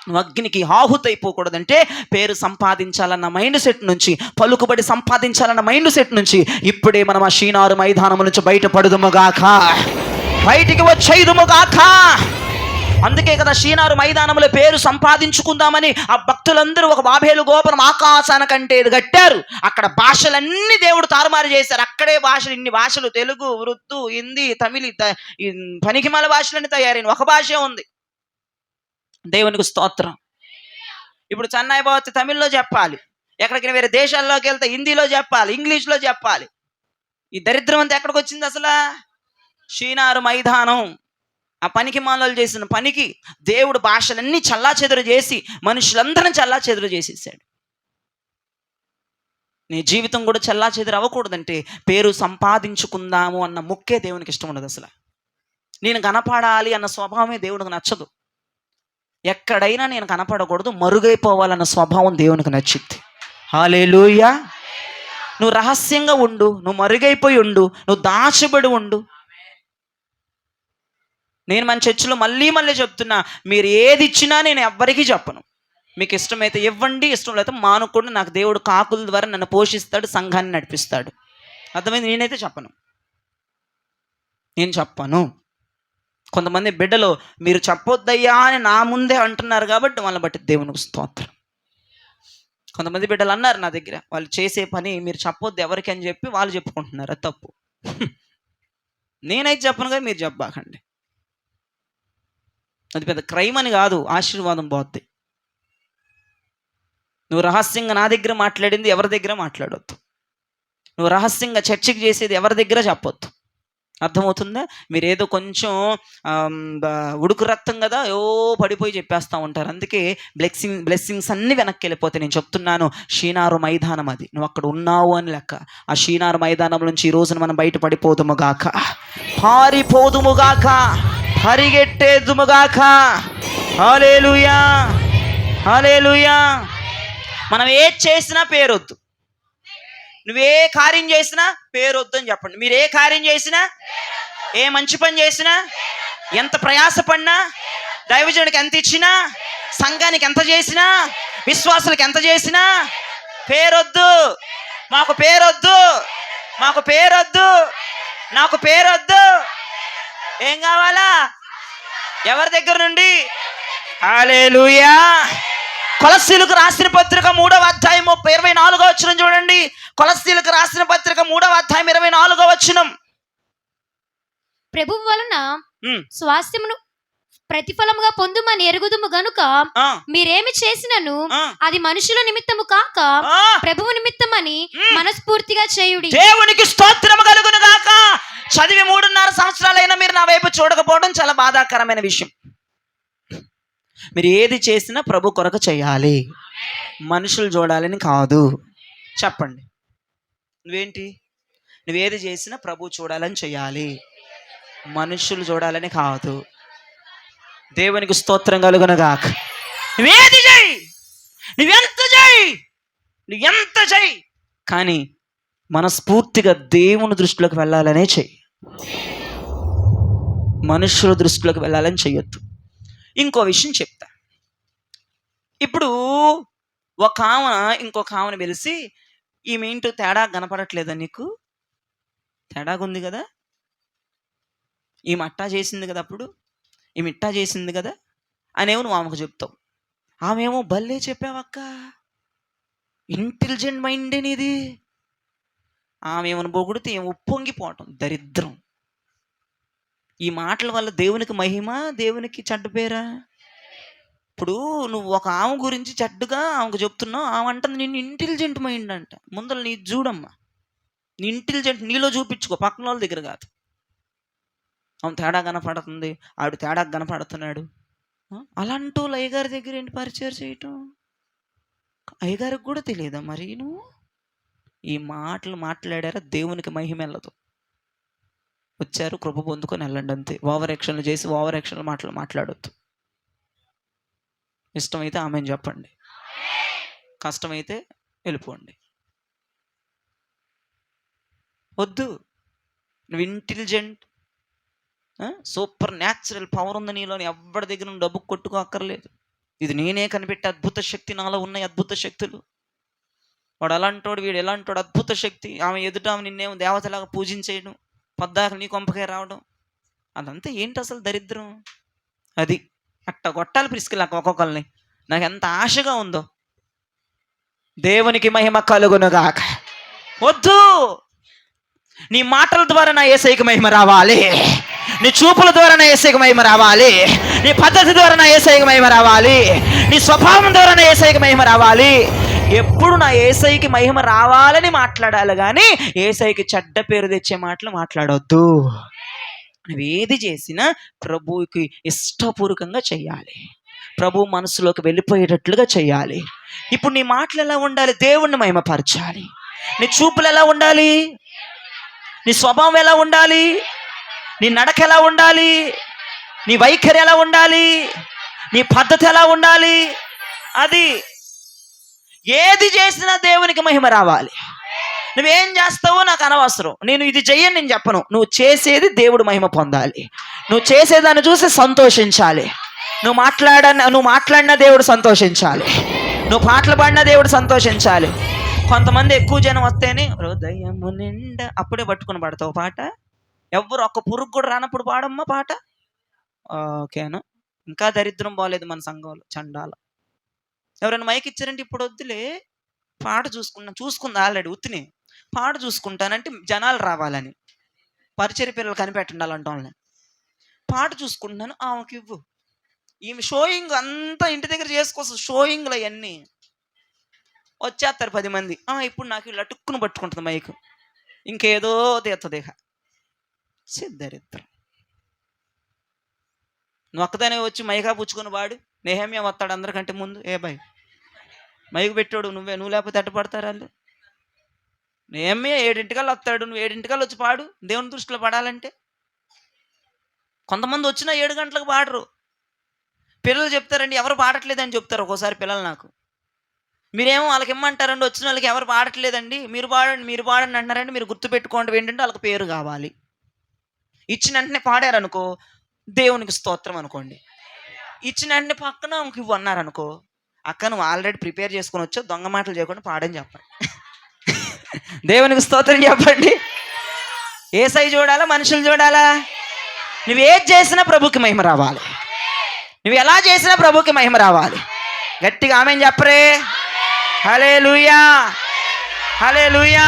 నువ్వు అగ్నికి ఆహుతైపోకూడదంటే పేరు సంపాదించాలన్న మైండ్ సెట్ నుంచి, పలుకుబడి సంపాదించాలన్న మైండ్ సెట్ నుంచి ఇప్పుడే మనం ఆ షీనారు మైదానం నుంచి బయటపడుదుముగాక, బయటికి వచ్చేదుముగాక. అందుకే కదా షీనారు మైదానంలో పేరు సంపాదించుకుందామని ఆ భక్తులందరూ ఒక బాబేలు గోపురం ఆకాశానికంటే కట్టారు. అక్కడ భాషలన్నీ దేవుడు తారుమారు చేశారు. అక్కడే భాషలు, ఇన్ని భాషలు, తెలుగు, ఉర్దూ, హిందీ, తమిళి, పనికిమాల భాషలన్నీ తయారైన ఒక భాషే ఉంది. దేవునికి స్తోత్రం. ఇప్పుడు చెన్నై పోతే తమిళ్లో చెప్పాలి, ఎక్కడికి వేరే దేశాల్లోకి వెళ్తే హిందీలో చెప్పాలి, ఇంగ్లీష్లో చెప్పాలి. ఈ దరిద్రం అంతా ఎక్కడికి వచ్చింది అసలు? షీనారు మైదానం. ఆ పనికి మాలలు చేసిన పనికి దేవుడు భాషలన్నీ చల్లాచెదురు చేసి మనుషులందరినీ చల్లాచెదురు చేసేసాడు. నీ జీవితం కూడా చల్లాచెదురు అవ్వకూడదంటే పేరు సంపాదించుకుందాము అన్న ముక్కే దేవునికి ఇష్టం ఉండదు. అసలు నేను కనపడాలి అన్న స్వభావమే దేవునికి నచ్చదు. ఎక్కడైనా నేను కనపడకూడదు, మరుగైపోవాలన్న స్వభావం దేవునికి నచ్చింది. హల్లెలూయా. నువ్వు రహస్యంగా ఉండు, నువ్వు మరుగైపోయి ఉండు, నువ్వు దాచబడి ఉండు. నేను మన చర్చిలో మళ్ళీ చెప్తున్నా, మీరు ఏది ఇచ్చినా నేను ఎవ్వరికీ చెప్పను. మీకు ఇష్టమైతే ఇవ్వండి, ఇష్టం లేకపోతే మానుకోండి. నాకు దేవుడు కాకుల ద్వారా నన్ను పోషిస్తాడు, సంఘాన్ని నడిపిస్తాడు. అర్థమైంది? నేనైతే చెప్పను, నేను చెప్పను. కొంతమంది బిడ్డలు మీరు చెప్పొద్దయ్యా అని నా ముందే అంటున్నారు కాబట్టి వాళ్ళని బట్టి దేవునికి స్తోత్రం. కొంతమంది బిడ్డలు అన్నారు నా దగ్గర, వాళ్ళు చేసే పని మీరు చెప్పొద్దు ఎవరికి అని చెప్పి వాళ్ళు చెప్పుకుంటున్నారు. అది తప్పు. నేనైతే చెప్పను కానీ మీరు చెప్పబాకండి. అది పెద్ద క్రైమ్ అని కాదు, ఆశీర్వాదం పోద్ది. నువ్వు రహస్యంగా నా దగ్గర మాట్లాడింది ఎవరి దగ్గర మాట్లాడొద్దు. నువ్వు రహస్యంగా చర్చకి చేసేది ఎవరి దగ్గర చెప్పొద్దు. అర్థమవుతుందా? మీరు ఏదో కొంచెం ఉడుకు రక్తం కదా, పడిపోయి చెప్పేస్తూ ఉంటారు. అందుకే బ్లెస్సింగ్స్ అన్నీ వెనక్కి వెళ్ళిపోతాయి. నేను చెప్తున్నాను, షీనారు మైదానం అది. నువ్వు అక్కడ ఉన్నావు అని లెక్క. ఆ షీనారు మైదానం నుంచి ఈ రోజున మనం బయట పడిపోదుముగాక, పారిపోదుముగాక, పరిగెట్టేదుముగాక. హల్లెలూయా, హల్లెలూయా. మనం ఏది చేసినా పేరొద్దు. నువ్వే కార్యం చేసినా పేరొద్దు అని చెప్పండి. మీరు ఏ కార్యం చేసినా, ఏ మంచి పని చేసినా, ఎంత ప్రయాసపడినా, దైవజనుడికి ఎంత ఇచ్చినా, సంఘానికి ఎంత చేసినా, విశ్వాసులకు ఎంత చేసినా పేరొద్దు. మాకు పేరొద్దు, మాకు పేరొద్దు, నాకు పేరొద్దు. ఏం కావాలా? ఎవరి దగ్గర నుండి? హల్లెలూయా. కొలస్సీలకు రాసిన పత్రిక 3వ అధ్యాయం 24వ వచనం చూడండి. కొలస్సీలకు రాసిన పత్రిక 3వ అధ్యాయం 24వ వచనం. ప్రభువు వలన స్వాస్థ్యమును ప్రతిఫలముగా పొందుమని ఎరుగుదుము గనుక మీరేమి చేసినను అది మనుషుల నిమిత్తము కాక ప్రభువు నిమిత్తమని మనస్ఫూర్తిగా చేయుడి. దేవునికి స్తోత్రము కలుగును గాక. చదివి 3.5 సంవత్సరాలైనా మీరు నా వైపు చూడకపోవడం చాలా బాధాకరమైన విషయం. మీరు ఏది చేసినా ప్రభు కొరకు చేయాలి, మనుషులు చూడాలని కాదు. చెప్పండి, నువ్వేది చేసినా ప్రభు చూడాలని చేయాలి, మనుషులు చూడాలని కాదు. దేవునికి స్తోత్రం కలుగునుగాక. నువ్వేది చేయి, నువ్వెంత చేయి, కానీ మనస్ఫూర్తిగా దేవుని దృష్టిలోకి వెళ్ళాలనే చెయ్యి. మనుషుల దృష్టిలోకి వెళ్ళాలని చెయ్యొద్దు. ఇంకో విషయం చెప్తా. ఇప్పుడు ఒక ఆమె ఇంకొక ఆమెను పిలిచి, ఈమె ఏంటో తేడా కనపడట్లేదా నీకు? తేడాగా ఉంది కదా, ఈమె అట్టా చేసింది కదా, అప్పుడు ఈమె ఇట్టా చేసింది కదా అనేమో నువ్వు ఆమెకు చెప్తావు. ఆమెమో భలే చెప్పావక్క, ఇంటెలిజెంట్ మైండే నీది, ఆమె ఏమైనా పొగిడితే ఏమి ఉప్పొంగిపోవటం, దరిద్రం. ఈ మాటల వల్ల దేవునికి మహిమ, దేవునికి చెడ్డ పేరా? ఇప్పుడు నువ్వు ఒక ఆమె గురించి చెడ్డగా ఆమెకు చెప్తున్నావు, ఆమె అంటుంది నిన్ను ఇంటెలిజెంట్ మైండ్ అంట. ముందర నీ చూడమ్మా, నీ ఇంటెలిజెంట్ నీలో చూపించుకో, పక్కన వాళ్ళ దగ్గర కాదు. ఆమె తేడా కనపడుతుంది, ఆవిడ తేడా కనపడుతున్నాడు. అలాంటూ అయ్యగారి దగ్గర ఏంటి పరిచయం చేయటం? అయ్యగారికి కూడా తెలియదా మరి? నువ్వు ఈ మాటలు మాట్లాడారా, దేవునికి మహిమ వెళ్ళదు. వచ్చారు, కృప పొందుకొని వెళ్ళండి అంతే. ఓవర్ యాక్షన్లు చేసి ఓవర్ యాక్షన్లు మాటలు మాట్లాడొద్దు. ఇష్టమైతే ఆమెను చెప్పండి, కష్టమైతే వెళ్ళిపోండి. వద్దు. నువ్వు ఇంటెలిజెంట్, సూపర్ న్యాచురల్ పవర్ ఉంది నీలోని, ఎవరి దగ్గర నువ్వు డబ్బు కొట్టుకో అక్కర్లేదు. ఇది నేనే కనిపెట్టే అద్భుత శక్తి, నాలో ఉన్నాయి అద్భుత శక్తులు. వాడు అలాంటోడు, వీడు ఎలాంటోడు, అద్భుత శక్తి. ఆమె ఎదుట ఆమె నిన్నేమో దేవతలాగా పూజించేయడం, పద్దాక నీ కొంపకే రావడం, అదంతా ఏంటి అసలు దరిద్రం? అది అట్ట కొట్టాలి ప్రిస్కిలాక ఒక్కొక్కరిని. నాకు ఎంత ఆశగా ఉందో. దేవునికి మహిమ కలుగునుగాక. వద్దు, నీ మాటల ద్వారా నా యేసయ్యకి మహిమ రావాలి, నీ చూపుల ద్వారా నా యేసయ్యకి మహిమ రావాలి, నీ పద్ధతి ద్వారా నా యేసయ్యకి మహిమ రావాలి, నీ స్వభావం ద్వారా నా యేసయ్యకి మహిమ రావాలి. ఎప్పుడు నా యేసయ్యకి మహిమ రావాలని మాట్లాడాలి కానీ యేసయ్యకి చెడ్డ పేరు తెచ్చే మాటలు మాట్లాడొద్దు. నువ్వు ఏది చేసినా ప్రభువుకి ఇష్టపూర్వకంగా చెయ్యాలి, ప్రభు మనసులోకి వెళ్ళిపోయేటట్లుగా చెయ్యాలి. ఇప్పుడు నీ మాటలు ఎలా ఉండాలి? దేవుణ్ణి మహిమపరచాలి. నీ చూపులు ఎలా ఉండాలి? నీ స్వభావం ఎలా ఉండాలి? నీ నడక ఎలా ఉండాలి? నీ వైఖరి ఎలా ఉండాలి? నీ పద్ధతి ఎలా ఉండాలి? అది ఏది చేసినా దేవునికి మహిమ రావాలి. నువ్వేం చేస్తావో నాకు అనవసరం, నేను ఇది చెయ్యని నేను చెప్పను. నువ్వు చేసేది దేవుడు మహిమ పొందాలి. నువ్వు చేసేదాన్ని చూసి సంతోషించాలి. నువ్వు మాట్లాడినా దేవుడు సంతోషించాలి, నువ్వు పాటలు పాడినా దేవుడు సంతోషించాలి. కొంతమంది ఎక్కువ జనం వస్తేనే హృదయము నిండా అప్పుడే పట్టుకుని పాడతావు పాట. ఎవరు ఒక్క పురుగు కూడా రానప్పుడు పాడమ్మా పాట. ఓకేనా? ఇంకా దరిద్రం బాగలేదు మన సంఘంలో, చండాల. ఎవరైనా మైక్ ఇచ్చారంటే ఇప్పుడు వద్దులే, పాట చూసుకుంది ఆల్రెడీ ఉత్తిని పాట చూసుకుంటానంటే జనాలు రావాలని, పరిచయ పిల్లలు కనిపెట్టుండాలంట వాళ్ళని. పాట చూసుకుంటున్నాను, ఆమెకి ఇవ్వు. ఈమె షోయింగ్ అంతా ఇంటి దగ్గర చేసుకోవచ్చు, షోయింగ్లు అవన్నీ. వచ్చేస్తారు 10 మంది, ఇప్పుడు నాకు ఇలా టుక్కును పట్టుకుంటుంది మైకు, ఇంకేదో తీస్తుంది. సిద్ధరిద్దరు నువ్వు ఒక్కదానే వచ్చి మైకా పుచ్చుకొని వాడు. నెహమ్యా వస్తాడు అందరికంటే ముందు, ఏ బాయ్ మైకు పెట్టాడు, నువ్వు లేకపోతే ఎట్ట పడతారు వాళ్ళు? నెహమ్యా 7 వస్తాడు, నువ్వు 7 వచ్చి పాడు. దేవుని దృష్టిలో పడాలంటే కొంతమంది వచ్చినా 7 గంటలకు పాడరు. పిల్లలు చెప్తారండి ఎవరు పాడట్లేదని చెప్తారు ఒక్కోసారి పిల్లలు నాకు. మీరేమో వాళ్ళకి ఇమ్మంటారండి, వచ్చిన వాళ్ళకి ఎవరు పాడట్లేదండి, మీరు పాడండి అంటున్నారండి. మీరు గుర్తుపెట్టుకోండి ఏంటంటే వాళ్ళకి పేరు కావాలి. ఇచ్చిన వెంటనే పాడారనుకో దేవునికి స్తోత్రం అనుకోండి. ఇచ్చిన వెంటనే పక్కన ఇవ్వు అన్నారనుకో, అక్క నువ్వు ఆల్రెడీ ప్రిపేర్ చేసుకొని వచ్చావు, దొంగ మాటలు చేయకుండా పాడని చెప్పండి. దేవునికి స్తోత్రం చెప్పండి. యేసయ్య చూడాలా, మనుషులు చూడాలా? నువ్వు ఏది చేసినా ప్రభుకి మహిమ రావాలి, నువ్వు ఎలా చేసినా ప్రభుకి మహిమ రావాలి. గట్టిగా ఆమేన్ చెప్పరే. హల్లెలూయా, హల్లెలూయా.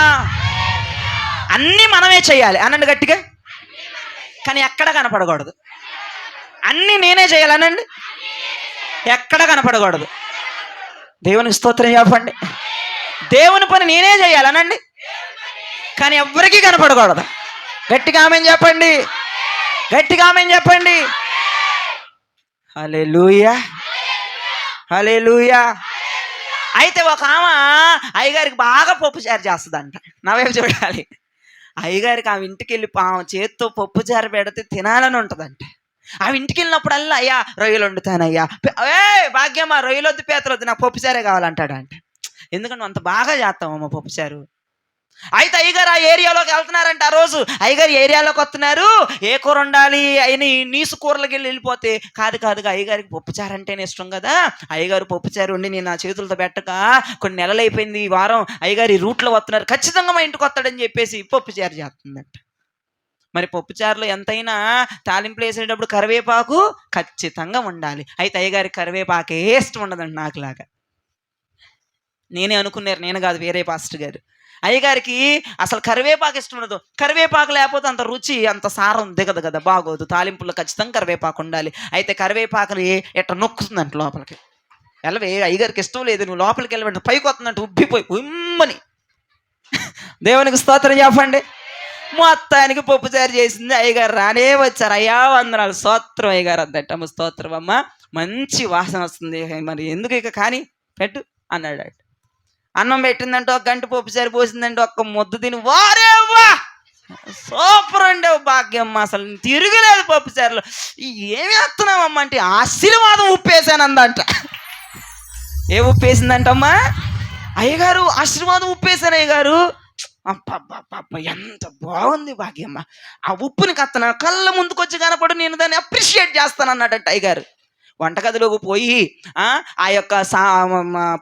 అన్నీ మనమే చేయాలి అనండి గట్టిగా, కానీ ఎక్కడ కనపడకూడదు. అన్నీ నేనే చేయాలనండి, ఎక్కడ కనపడకూడదు. దేవునికి స్తోత్రం చెప్పండి. దేవుని పని నేనే చేయాలనండి, కానీ ఎవ్వరికీ కనపడకూడదు. గట్టిగా ఆమేన్ చెప్పండి, గట్టిగా ఆమేన్ చెప్పండి. హల్లెలూయా, హల్లెలూయా. అయితే ఒక ఆమె అయ్యగారికి బాగా పప్పుచారు చేస్తుందంట. నా వైపు చూడాలి. అయ్యగారికి ఆమె ఇంటికి వెళ్ళి ఆమె చేత్తో పప్పుచారు పెడితే తినాలని ఉంటుందంట. ఆమె ఇంటికి వెళ్ళినప్పుడల్లా అయ్యా రొయ్యలు వండుతానయ్యా, భాగ్యమ్మా రొయ్యలొద్దు పీతలొద్దు నాకు పప్పుచారే కావాలంటాడంట. ఎందుకంటే అంత బాగా చేస్తామమ్మ పప్పుచారు. అయితే అయ్యగారు ఆ ఏరియాలోకి వెళ్తున్నారంట. ఆ రోజు అయ్యగారు ఏరియాలోకి వస్తున్నారు. ఏ కూర ఉండాలి అయిన నీసు కూరలకి వెళ్ళిపోతే కాదుగా అయ్యగారికి పప్పుచారు అంటేనే ఇష్టం కదా. అయ్యగారు పప్పుచారు ఉండి నేను నా చేతులతో పెట్టక కొన్ని నెలలు అయిపోయింది, ఈ వారం అయ్యగారు ఈ రూట్లో వస్తున్నారు, ఖచ్చితంగా మా ఇంటికి వస్తాడని చెప్పేసి పప్పుచారు చేస్తుందంట. మరి పప్పుచారులో ఎంతైనా తాలింపులు వేసేటప్పుడు కరివేపాకు ఖచ్చితంగా ఉండాలి. అయితే అయ్యగారికి కరివేపాకే ఇష్టం ఉండదండి నాకులాగా. నేనే అనుకున్నారు, నేను కాదు వేరే పాస్టర్ గారు. అయ్యగారికి అసలు కరివేపాకు ఇష్టం ఉండదు. కరివేపాకు లేకపోతే అంత రుచి అంత సారం దిగదు కదా, బాగోదు. తాలింపులో ఖచ్చితంగా కరివేపాకు ఉండాలి. అయితే కరివేపాకుని ఎట్ట నొక్కుతుందంట లోపలికి. వెళ్ళవే, అయ్యగారికి ఇష్టం లేదు, నువ్వు లోపలికి వెళ్ళమంటే పైకి వస్తుందంటే ఉబ్బిపోయి ఉమ్మని. దేవునికి స్తోత్రం చెప్పండి. మొత్తానికి పప్పుచారు చేసింది. అయ్యగారు రానే వచ్చారు. అయ్యా వందనాలు, స్తోత్రం అయ్యగారు అద్దటమ్మ, స్తోత్రం అమ్మ, మంచి వాసన వస్తుంది, మరి ఎందుకు ఇక కానీ పెట్టు అన్నాడు. అన్నం పెట్టిందంటే ఒక గంట పప్పుచారు పోసిందంటే ఒక్క ముద్ద తిని వారేవా సూపర్ అండి, భాగ్యమ్మ అసలు తిరగలేదు పప్పుచారులో. ఏమి వేస్తున్నావమ్మ అంటే ఆశీర్వాదం ఉప్పేసాను అందంట. ఏ ఉప్పేసిందంటమ్మా? అయ్యగారు ఆశీర్వాదం ఉప్పేశాను అయ్యగారు. ఎంత బాగుంది భాగ్యమ్మ. ఆ ఉప్పుని కత్తన కళ్ళ ముందుకు వచ్చి కనపడు, నేను దాన్ని అప్రిషియేట్ చేస్తాను అన్నాడంట అయ్యగారు. వంటగదిలోకి పోయి ఆ యొక్క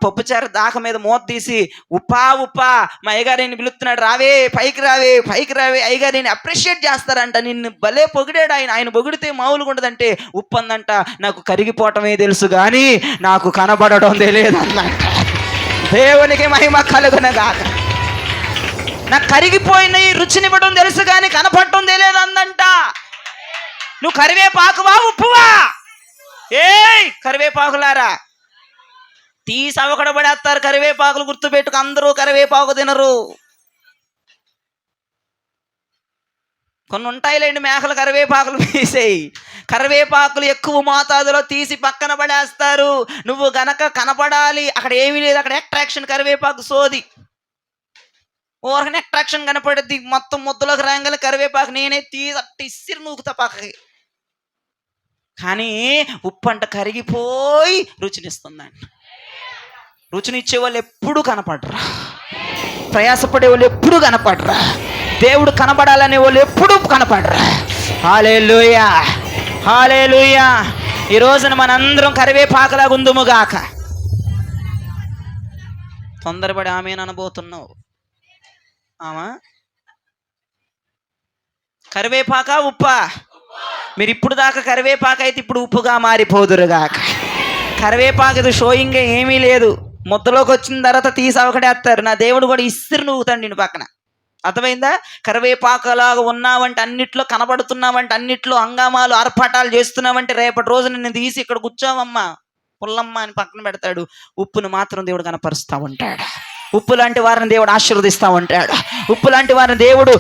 పప్పుచారు దాక మీద మూత తీసి ఉప్పా ఉప్పా, మా అయ్యగారు నేను పిలుస్తున్నాడు, రావే పైకి రావే పైకి రావే. అయ్యగారు నేను అప్రిషియేట్ చేస్తారంట, నిన్ను భలే పొగిడాడు ఆయన. ఆయన పొగిడితే మామూలుగా ఉండదంటే. ఉప్పు అందంట, నాకు కరిగిపోవటమే తెలుసు కానీ నాకు కనబడటం తెలియదు అన్నంట. దేవునికి మహిమ కలుగునగాక. నాకు కరిగిపోయిన ఈ రుచినివ్వడం తెలుసు కానీ కనపడటం తెలియదు అందంట. నువ్వు కరివేపాకువా ఉప్పువా? ఏయ్ కరివేపాకులారా, తీసి అవకడ పడేస్తారు కరివేపాకులు. గుర్తుపెట్టుకు, అందరూ కరివేపాకు తినరు. కొన్ని ఉంటాయిలేండి మేకలు కరివేపాకులు తీసేయి. కరివేపాకులు ఎక్కువ మోతాదులో తీసి పక్కన పడేస్తారు. నువ్వు గనక కనపడాలి, అక్కడ ఏమీ లేదు, అక్కడ అట్రాక్షన్ కరివేపాకు సోది. ఊరకనే అట్రాక్షన్ కనపడుద్ది, మొత్తం ముద్దలోకి రాగానే కరివేపాకు నేనే తీసి అట్ట ఇసిరి నూకుతా పక్కకి. కానీ ఉప్పు అంట కరిగిపోయి రుచినిస్తుందండి. రుచినిచ్చే వాళ్ళు ఎప్పుడు కనపడరా, ప్రయాసపడే వాళ్ళు ఎప్పుడు కనపడరా, దేవుడు కనబడాలనే వాళ్ళు ఎప్పుడు కనపడరా. హల్లెలూయా, హల్లెలూయా. ఈ రోజున మనందరం కరివేపాకులాగా ఉందుముగాక. తొందరపడి ఆమెను అనబోతున్నావు. ఆమా కరివేపాక ఉప్పా? మీరు ఇప్పుడు దాకా కరివేపాకు అయితే ఇప్పుడు ఉప్పుగా మారిపోదురుగాక. కరివేపాకు ఇది షోయింగ్ ఏమీ లేదు. ముద్దలోకి వచ్చిన తర్వాత తీసి అవకడేస్తారు. నా దేవుడు కూడా ఇస్త్రీ నూగుతాడు నేను పక్కన. అర్థమైందా? కరివేపాకులాగా ఉన్నావంటే, అన్నిట్లో కనబడుతున్నావంటే, అన్నిట్లో హంగామాలు ఆర్భాటాలు చేస్తున్నావంటే, రేపటి రోజు నిన్ను తీసి ఇక్కడ కూర్చోవమ్మా పుల్లమ్మ అని పక్కన పెడతాడు. ఉప్పును మాత్రం దేవుడు కనపరుస్తూ ఉంటాడు. ఉప్పు లాంటి వారిని దేవుడు ఆశీర్వదిస్తూ ఉంటాడు. ఉప్పు లాంటి వారిని దేవుడు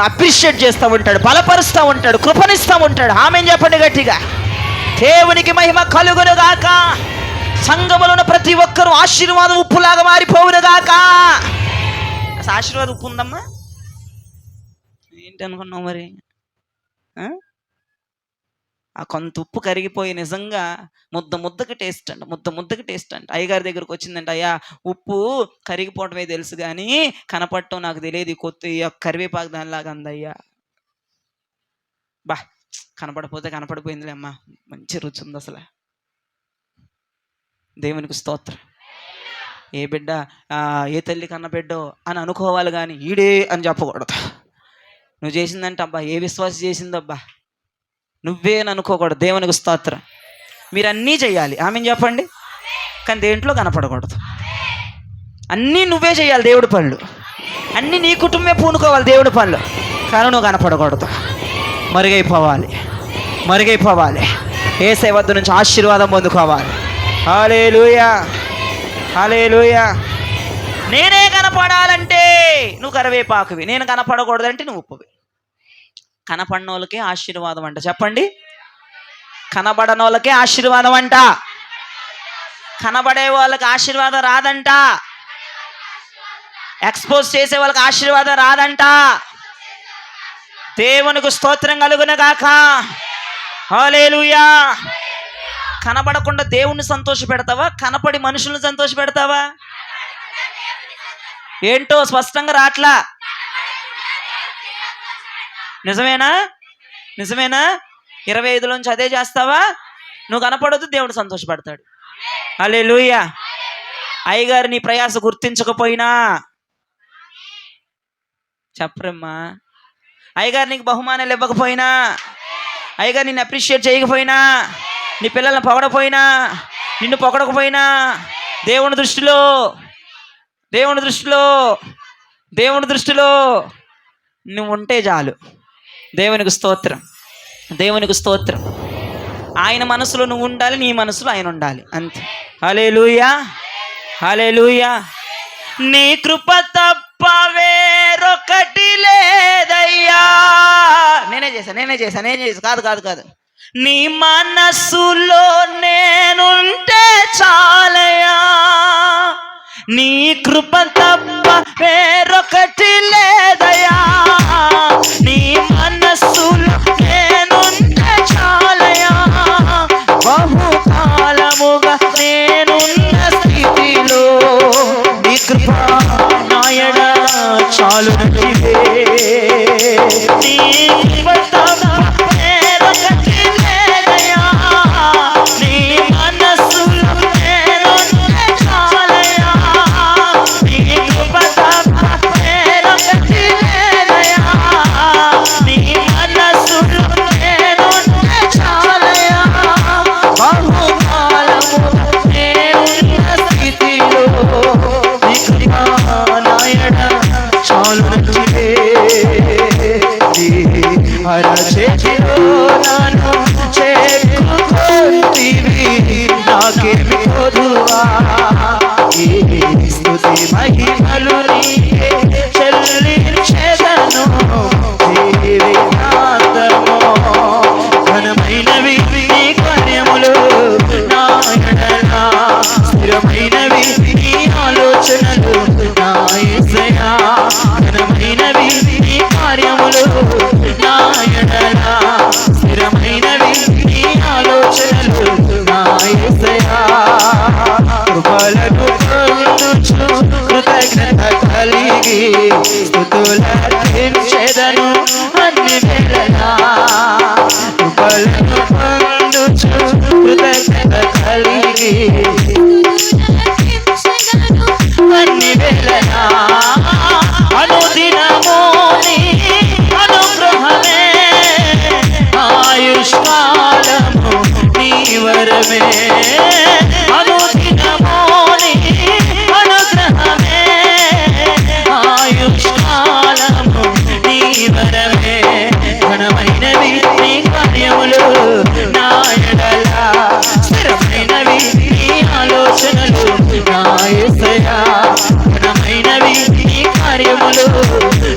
అప్రిషియేట్ చేస్తూ ఉంటాడు, బలపరుస్తూ ఉంటాడు, కృపణిస్తూ ఉంటాడు. ఆమేన్ చెప్పండి గట్టిగా. దేవునికి మహిమ కలుగును గాక. సంఘములో ప్రతి ఒక్కరూ ఆశీర్వాదం ఉప్పులాగా మారిపోవును గాక. అసలు ఆశీర్వాదం ఉప్పు ఉందమ్మా ఏంటి అనుకున్నావు మరి? ఆ కొంత ఉప్పు కరిగిపోయి నిజంగా ముద్దకి టేస్ట్ అంట, ముద్దకి టేస్ట్ అంట. అయ్యగారి దగ్గరకు వచ్చిందంట, అయ్యా ఉప్పు కరిగిపోవటమే తెలుసు కానీ కనపడటం నాకు తెలియదు, కొత్త కరివేపాకు దానిలాగా అందయ్యా. బా కనపడిపోతే కనపడిపోయిందిలే అమ్మా, మంచి రుచి ఉంది అసలు. దేవునికి స్తోత్రం. ఏ బిడ్డ ఏ తల్లి కన్న బిడ్డో అని అనుకోవాలి కానీ ఈడే అని చెప్పకూడదు. నువ్వు చేసిందంటే అబ్బా ఏ విశ్వాసం చేసిందబ్బా నువ్వే అని అనుకోకూడదు. దేవునికి స్తోత్రం. మీరు అన్నీ చేయాలి, ఆమేన్ చెప్పండి, కానీ దేంట్లో కనపడకూడదు. అన్నీ నువ్వే చేయాలి దేవుడి పనులు, అన్నీ నీ కుటుంబమే పూనుకోవాలి దేవుడి పనులు, కానీ నువ్వు కనపడకూడదు. మరుగైపోవాలి. యేసయ్య వద్ద నుంచి ఆశీర్వాదం పొందుకోవాలి. హల్లెలూయా, హల్లెలూయా. నేనే కనపడాలంటే నువ్వు కరివేపాకువి, నేను కనపడకూడదంటే నువ్వు ఉప్పువి. కనపడిన వాళ్ళకే ఆశీర్వాదం అంట. చెప్పండి, కనబడని వాళ్ళకే ఆశీర్వాదం అంట. కనబడే వాళ్ళకి ఆశీర్వాదం రాదంట. ఎక్స్పోజ్ చేసే వాళ్ళకి ఆశీర్వాదం రాదంట. దేవునికి స్తోత్రం కలుగును గాక. హల్లెలూయా. కనబడకుండా దేవుణ్ణి సంతోష పెడతావా, కనపడి మనుషులను సంతోష పెడతావా? ఏంటో స్పష్టంగా రాట్లా. నిజమేనా? 25లోంచి అదే చేస్తావా? నువ్వు కనపడొద్దు, దేవుడు సంతోషపడతాడు. హల్లెలూయా. అయ్యగారు నీ ప్రయాస గుర్తించకపోయినా చెప్పరమ్మా, అయ్యగారు నీకు బహుమానాలు ఇవ్వకపోయినా, అయ్యగారు నిన్ను అప్రిషియేట్ చేయకపోయినా, నీ పిల్లల్ని పొగడపోయినా, నిన్ను పొగడకపోయినా, దేవుని దృష్టిలో దేవుని దృష్టిలో నువ్వు ఉంటే చాలు. దేవునికి స్తోత్రం, దేవునికి స్తోత్రం. ఆయన మనసులో నువ్వు ఉండాలి, నీ మనసులో ఆయన ఉండాలి, అంతే. హల్లెలూయా, హల్లెలూయా. నీ కృప తప్ప వేరొకటి లేదయ్యా. నేనే చేశా. కాదు. నీ మనస్సులో నేనుంటే చాలయ్యా. నీ కృప తప్ప వేరొకటి లేదయ్యా. నీ మనస్సులో నేనుంటే చాలయ్యా. బహుకాలముగా నేనున్న స్థితిలో నీ కృప నాయన చాలునటివే. నీ కృప తప్ప వేరొకటి లేదయ్యా. నీ మనస్సులో నేనుంటే చాలయ్యా. నీ కృప తప్ప వేరొకటి లేదయ్యా. నీ మనస్సులో నేనుంటే చాలయ్యా. బహుకాలముగా నేనున్న స్థితిలో నీ కృప నాయన చాలునటివే. అరచేతిలో నన్ను చేర్చుకొంటివి, నాకేమి కొదువా. ఈ స్తుతి మహిమలు నీకే చెల్లించెదను జీవితాంతము. ఘనమైనవి నీ కార్యములు నా ఎడల, స్థిరమైనవి నీ ఆలోచనలు నా యేసయ్యా. ఘనమైనవి నీ కార్యములు నా ఎడల, స్థిరమైనవి నీ ఆలోచనలు నా యేసయ్యా. కృపలను పొందుచు కృతజ్ఞత కలిగి స్తుతులర్పించెదను అన్ని వేళలా. కృపలను పొందుచు కృతజ్ఞత కలిగి అన్ని వేళలా. అనుదినము నీ అనుగ్రహమే, ఆయుష్కాలము నీ వరమే. అనుదినము నీ అనుగ్రహమే, ఆయుష్కాలము నీ వరమే. ఘనమైనవి నీ కార్యములు నా ఎడల, స్థిరమైనవి నీ ఆలోచనలు నా యేసయ్యా. ఘనమైనవి నీ కార్యములు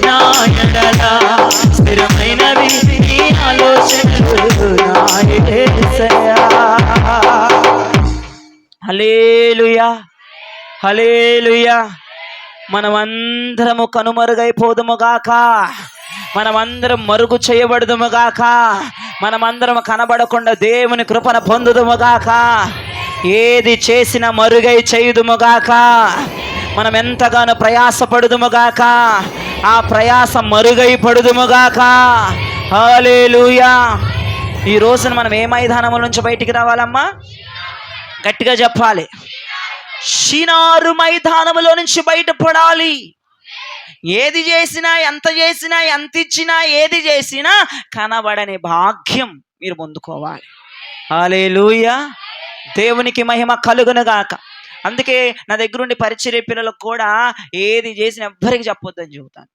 నా ఎడల, స్థిరమైనవి నీ ఆలోచనలు నా యేసయ్యా. హల్లెలూయా, హల్లెలూయా. మనమందరము కనుమరుగైపోదుముగాక, మనమందరం మరుగు చేయబడదుముగాక, మనమందరం కనబడకుండా దేవుని కృపను పొందుదుముగాక. ఏది చేసినా మరుగై చేయుదుముగాక. మనం ఎంతగానో ప్రయాసపడుదుముగాక, ఆ ప్రయాస మరుగై పడుదుముగాక. హల్లెలూయా. ఈ రోజున మనం ఏ మైదానముల నుంచి బయటికి రావాలమ్మా? గట్టిగా చెప్పాలి. షినారు మైదానములో నుంచి బయటపడాలి. ఏది చేసినా, ఎంత చేసినా, ఎంత ఇచ్చినా, ఏది చేసినా కనబడని భాగ్యం మీరు పొందుకోవాలి. హల్లెలూయా. దేవునికి మహిమ కలుగునుగాక. అందుకే నా దగ్గరుండి పరిచర్య పిల్లలకు కూడా ఏది చేసినా ఎవ్వరికి చెప్పొద్దని చెబుతాను.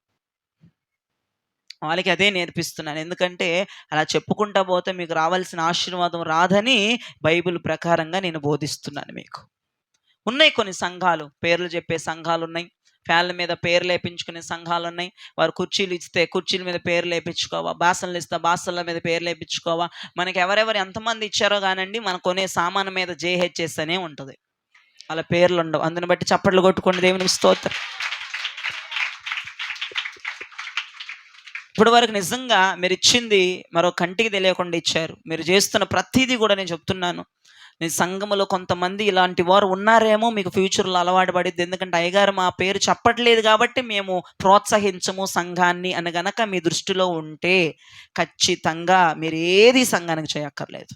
వాళ్ళకి అదే నేర్పిస్తున్నాను. ఎందుకంటే అలా చెప్పుకుంటా పోతే మీకు రావాల్సిన ఆశీర్వాదం రాదని బైబిల్ ప్రకారంగా నేను బోధిస్తున్నాను. మీకు ఉన్నాయి కొన్ని సంఘాలు, పేర్లు చెప్పే సంఘాలు ఉన్నాయి, ఫ్యాన్ల మీద పేర్లు వేయించుకునే సంఘాలు ఉన్నాయి. వారు కుర్చీలు ఇస్తే కుర్చీల మీద పేర్లు వేయించుకోవా, బాసనలు ఇస్తే బాసనల మీద పేర్లు వేయించుకోవా. మనకి ఎవరెవరు ఎంతమంది ఇచ్చారో కానండి, మన కొనే సామాను మీద JHS అనే ఉంటుంది, అలా పేర్లు ఉండవు. అందుని బట్టి చప్పట్లు కొట్టుకోండి, దేవునికి స్తోత్రం. ఇప్పటి వరకు నిజంగా మీరు ఇచ్చింది మరో కంటికి తెలియకుండా ఇచ్చారు. మీరు చేస్తున్న ప్రతిదీ కూడా నేను చెప్తున్నాను, నీ సంఘములో కొంతమంది ఇలాంటి వారు ఉన్నారేమో, మీకు ఫ్యూచర్లో అలవాటు పడిద్ది. ఎందుకంటే అయ్యగారు మా పేరు చెప్పట్లేదు కాబట్టి మేము ప్రోత్సహించము సంఘాన్ని అని గనక మీ దృష్టిలో ఉంటే ఖచ్చితంగా మీరు ఏది సంఘానికి చేయక్కర్లేదు.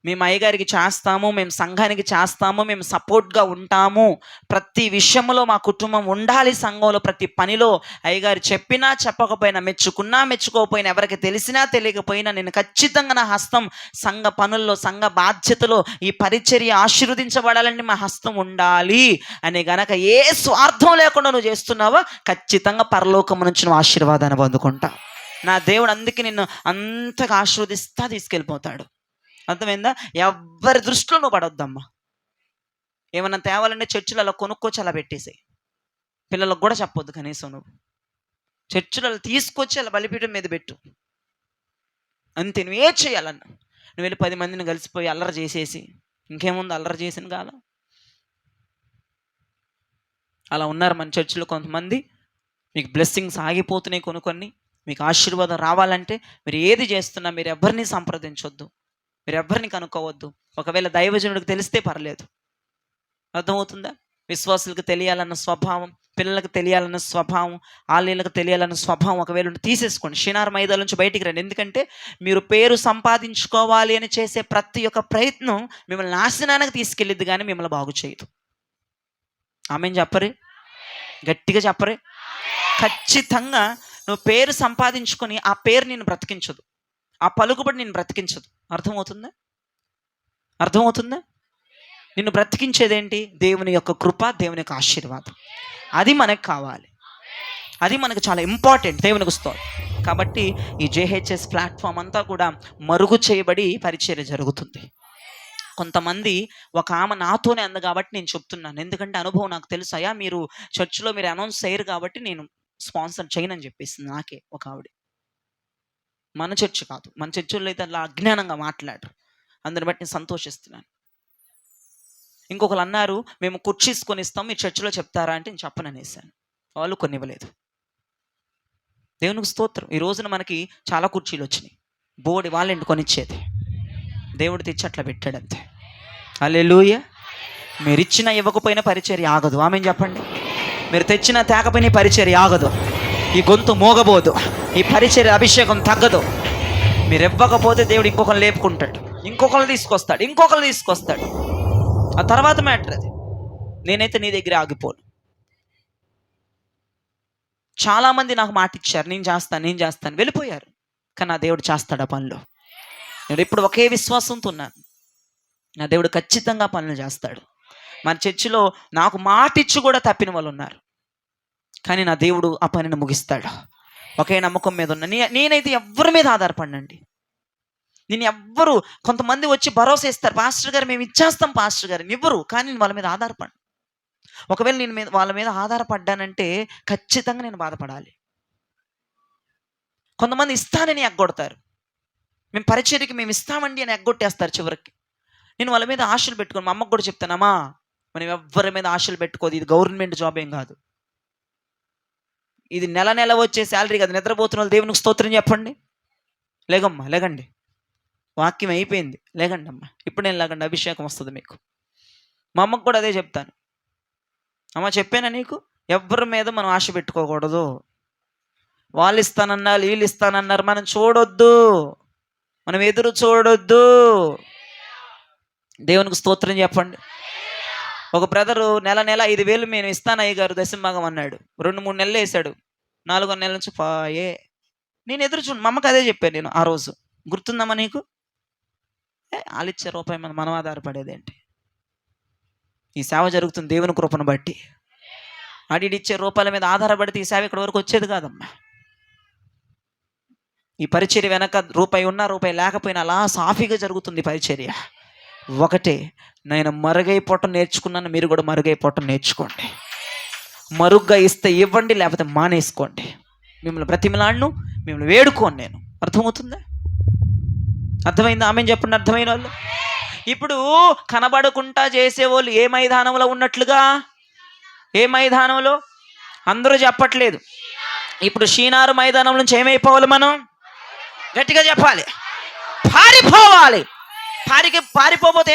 మేము అయ్యగారికి చేస్తాము, మేము సంఘానికి చేస్తాము, మేము సపోర్ట్గా ఉంటాము, ప్రతి విషయంలో మా కుటుంబం ఉండాలి సంఘంలో, ప్రతి పనిలో అయ్యగారు చెప్పినా చెప్పకపోయినా, మెచ్చుకున్నా మెచ్చుకోకపోయినా, ఎవరికి తెలిసినా తెలియకపోయినా, నేను ఖచ్చితంగా నా హస్తం సంఘ పనుల్లో, సంఘ బాధ్యతలో, ఈ పరిచర్య ఆశీర్వదించబడాలని మా హస్తం ఉండాలి అని గనక ఏ స్వార్థం లేకుండా నువ్వు చేస్తున్నావో ఖచ్చితంగా పరలోకం నుంచి నువ్వు ఆశీర్వాదాన్ని పొందుకుంటా. నా దేవుడు అందుకే నిన్ను అంతగా ఆశీర్వదిస్తా తీసుకెళ్ళిపోతాడు. అర్థమైందా? ఎవరి దృష్టిలో నువ్వు పడొద్దమ్మా. ఏమన్నా తేవాలంటే చర్చిలలో కొనుక్కొచ్చి అలా పెట్టేసాయి. పిల్లలకు కూడా చెప్పొద్దు కనీసం. నువ్వు చర్చిలలో తీసుకొచ్చి అలా బలిపీఠం మీద పెట్టు అంతే. నువ్వే చేయాలన్న నువ్వు వెళ్ళి 10 మందిని కలిసిపోయి అల్లరి చేసేసి ఇంకేముంది అల్లరి చేసిన కాలం. అలా ఉన్నారు మన చర్చిలో కొంతమంది. మీకు బ్లెస్సింగ్స్ ఆగిపోతున్నాయి కొన్ని. మీకు ఆశీర్వాదం రావాలంటే మీరు ఏది చేస్తున్నా మీరు ఎవరిని సంప్రదించొద్దు, మీరు ఎవరిని కనుక్కోవద్దు. ఒకవేళ దైవజనుడికి తెలిస్తే పర్లేదు. అర్థమవుతుందా? విశ్వాసులకు తెలియాలన్న స్వభావం, పిల్లలకు తెలియాలన్న స్వభావం, ఆలీలకు తెలియాలన్న స్వభావం ఒకవేళ తీసేసుకోండి. షినార్ మైదాల నుంచి బయటికి రండి. ఎందుకంటే మీరు పేరు సంపాదించుకోవాలి అని చేసే ప్రతి ఒక్క ప్రయత్నం మిమ్మల్ని నాశనానికి తీసుకెళ్ళిద్ది, కానీ మిమ్మల్ని బాగు చేయదు. ఆమెను చెప్పరే, గట్టిగా చెప్పరే. ఖచ్చితంగా నువ్వు పేరు సంపాదించుకొని ఆ పేరు నిన్ను బ్రతికించదు, ఆ పలుకుబడి నిన్ను బ్రతికించదు. అర్థమవుతుందా? నిన్ను బ్రతికించేదేంటి? దేవుని యొక్క కృప, దేవుని యొక్క ఆశీర్వాదం. అది మనకు కావాలి, అది మనకు చాలా ఇంపార్టెంట్. దేవునికి స్తోత్రం. కాబట్టి ఈ జేహెచ్ఎస్ ప్లాట్ఫామ్ అంతా కూడా మరుగు చేయబడి పరిచర్య జరుగుతుంది. కొంతమంది ఒక ఆమె నాతోనే అంది కాబట్టి నేను చెప్తున్నాను, ఎందుకంటే అనుభవం నాకు తెలుసు. అయ్యా మీరు చర్చిలో మీరు అనౌన్స్ చేయరు కాబట్టి నేను స్పాన్సర్ చేయనని చెప్పేసింది నాకే ఒక ఆవిడ. మన చర్చ్ కాదు, మన చర్చిలో అయితే అలా అజ్ఞానంగా మాట్లాడరు. అందరిని బట్టి నేను సంతోషిస్తున్నాను. ఇంకొకరు అన్నారు, మేము కుర్చీస్ కొనిస్తాం, మీ చర్చిలో చెప్తారా అంటే నేను చెప్పననేసాను. వాళ్ళు కొనివ్వలేదు. దేవునికి స్తోత్రం. ఈ రోజున మనకి చాలా కుర్చీలు వచ్చినాయి. బోడి వాళ్ళంటి కొనిచ్చేది దేవుడు తెచ్చి అట్లా పెట్టాడంతే. హల్లెలూయా. మీరు ఇచ్చినా ఇవ్వకపోయినా పరిచర్య ఆగదు. ఆమెను చెప్పండి. మీరు తెచ్చినా తేకపోయినా పరిచర్య ఆగదు. ఈ గొంతు మోగబోదు, ఈ పరిచర్య అభిషేకం తగ్గదు. మీరు ఇవ్వకపోతే దేవుడు ఇంకొకరు లేపుకుంటాడు, ఇంకొకరు తీసుకొస్తాడు. ఆ తర్వాత మ్యాటర్ అది. నేనైతే నీ దగ్గర ఆగిపోను. చాలామంది నాకు మాట ఇచ్చారు, నేను చేస్తాను వెళ్ళిపోయారు. కానీ నా దేవుడు చేస్తాడు ఆ పనులు. నేను ఇప్పుడు ఒకే విశ్వాసంతో ఉన్నాను, నా దేవుడు ఖచ్చితంగా పనులు చేస్తాడు. మన చర్చిలో నాకు మాట ఇచ్చి కూడా తప్పిన వాళ్ళు ఉన్నారు, కానీ నా దేవుడు ఆ పనిని ముగిస్తాడు. ఒకే నమ్మకం మీద ఉన్నా. నేనైతే ఎవరి మీద ఆధారపడినండి. నేను ఎవ్వరు, కొంతమంది వచ్చి భరోసా ఇస్తారు, పాస్టర్ గారు మేము ఇచ్చేస్తాం పాస్టర్ గారు, ఇవ్వరు. కానీ నేను వాళ్ళ మీద ఆధారపడి, ఒకవేళ నేను వాళ్ళ మీద ఆధారపడ్డానంటే ఖచ్చితంగా నేను బాధపడాలి. కొంతమంది ఇస్తానని ఎగ్గొడతారు, మేము పరిచర్యకి మేము ఇస్తామండి అని ఎగ్గొట్టేస్తారు చివరికి. నేను వాళ్ళ మీద ఆశలు పెట్టుకోను. మా అమ్మకు కూడా చెప్తానమ్మా, మనం ఎవ్వరి మీద ఆశలు పెట్టుకోదు. ఇది గవర్నమెంట్ జాబ్ ఏం కాదు, ఇది నెల వచ్చే శాలరీ కాదు. నిద్రపోతున్న వాళ్ళు దేవునికి స్తోత్రం చెప్పండి. లేగమ్మా, లేగండి, వాక్యం అయిపోయింది, లేగండి అమ్మ, ఇప్పుడు నేను లేగండి, అభిషేకం వస్తుంది మీకు. మా అమ్మకు కూడా అదే చెప్తాను. అమ్మ చెప్పానా నీకు, ఎవరి మీద మనం ఆశ పెట్టుకోకూడదు. వాళ్ళు ఇస్తానన్నారు, వీళ్ళు ఇస్తానన్నారు, మనం చూడొద్దు, మనం ఎదురు చూడొద్దు. దేవునికి స్తోత్రం చెప్పండి. ఒక బ్రదరు నెల 5,000 నేను ఇస్తాను అయ్య గారు దశంభాగం అన్నాడు. 2-3 నెలలు వేసాడు, 4వ నెల నుంచి పాయే. నేను ఎదురు చూడు. మా అమ్మకి అదే చెప్పాను నేను ఆ రోజు. గుర్తుందమ్మా నీకు? వాళ్ళు ఇచ్చే రూపాయి మీద మనం ఆధారపడేదేంటి? ఈ సేవ జరుగుతుంది దేవుని కృపను బట్టి. ఇచ్చే రూపాయల మీద ఆధారపడితే ఈ సేవ ఇక్కడ వరకు వచ్చేది కాదమ్మా. ఈ పరిచర్య వెనక రూపాయి ఉన్నా రూపాయి లేకపోయినా అలా సాఫీగా జరుగుతుంది పరిచర్య. ఒకటే, నేను మరుగైపోవటం నేర్చుకున్నాను, మీరు కూడా మరుగైపోవటం నేర్చుకోండి. మరుగ్గా ఇస్తే ఇవ్వండి, లేకపోతే మానేసుకోండి. మిమ్మల్ని బ్రతిమలాడను, మిమ్మల్ని వేడుకోను నేను. అర్థమవుతుందా? అర్థమైందా? ఆమె చెప్పండి. అర్థమైన వాళ్ళు ఇప్పుడు కనబడకుండా చేసేవాళ్ళు ఏ మైదానంలో ఉన్నట్లుగా? ఏ మైదానంలో? అందరూ చెప్పట్లేదు. ఇప్పుడు షీనారు మైదానం నుంచి ఏమైపోవాలి? మనం గట్టిగా చెప్పాలి, పారిపోవాలి. పారిపోతే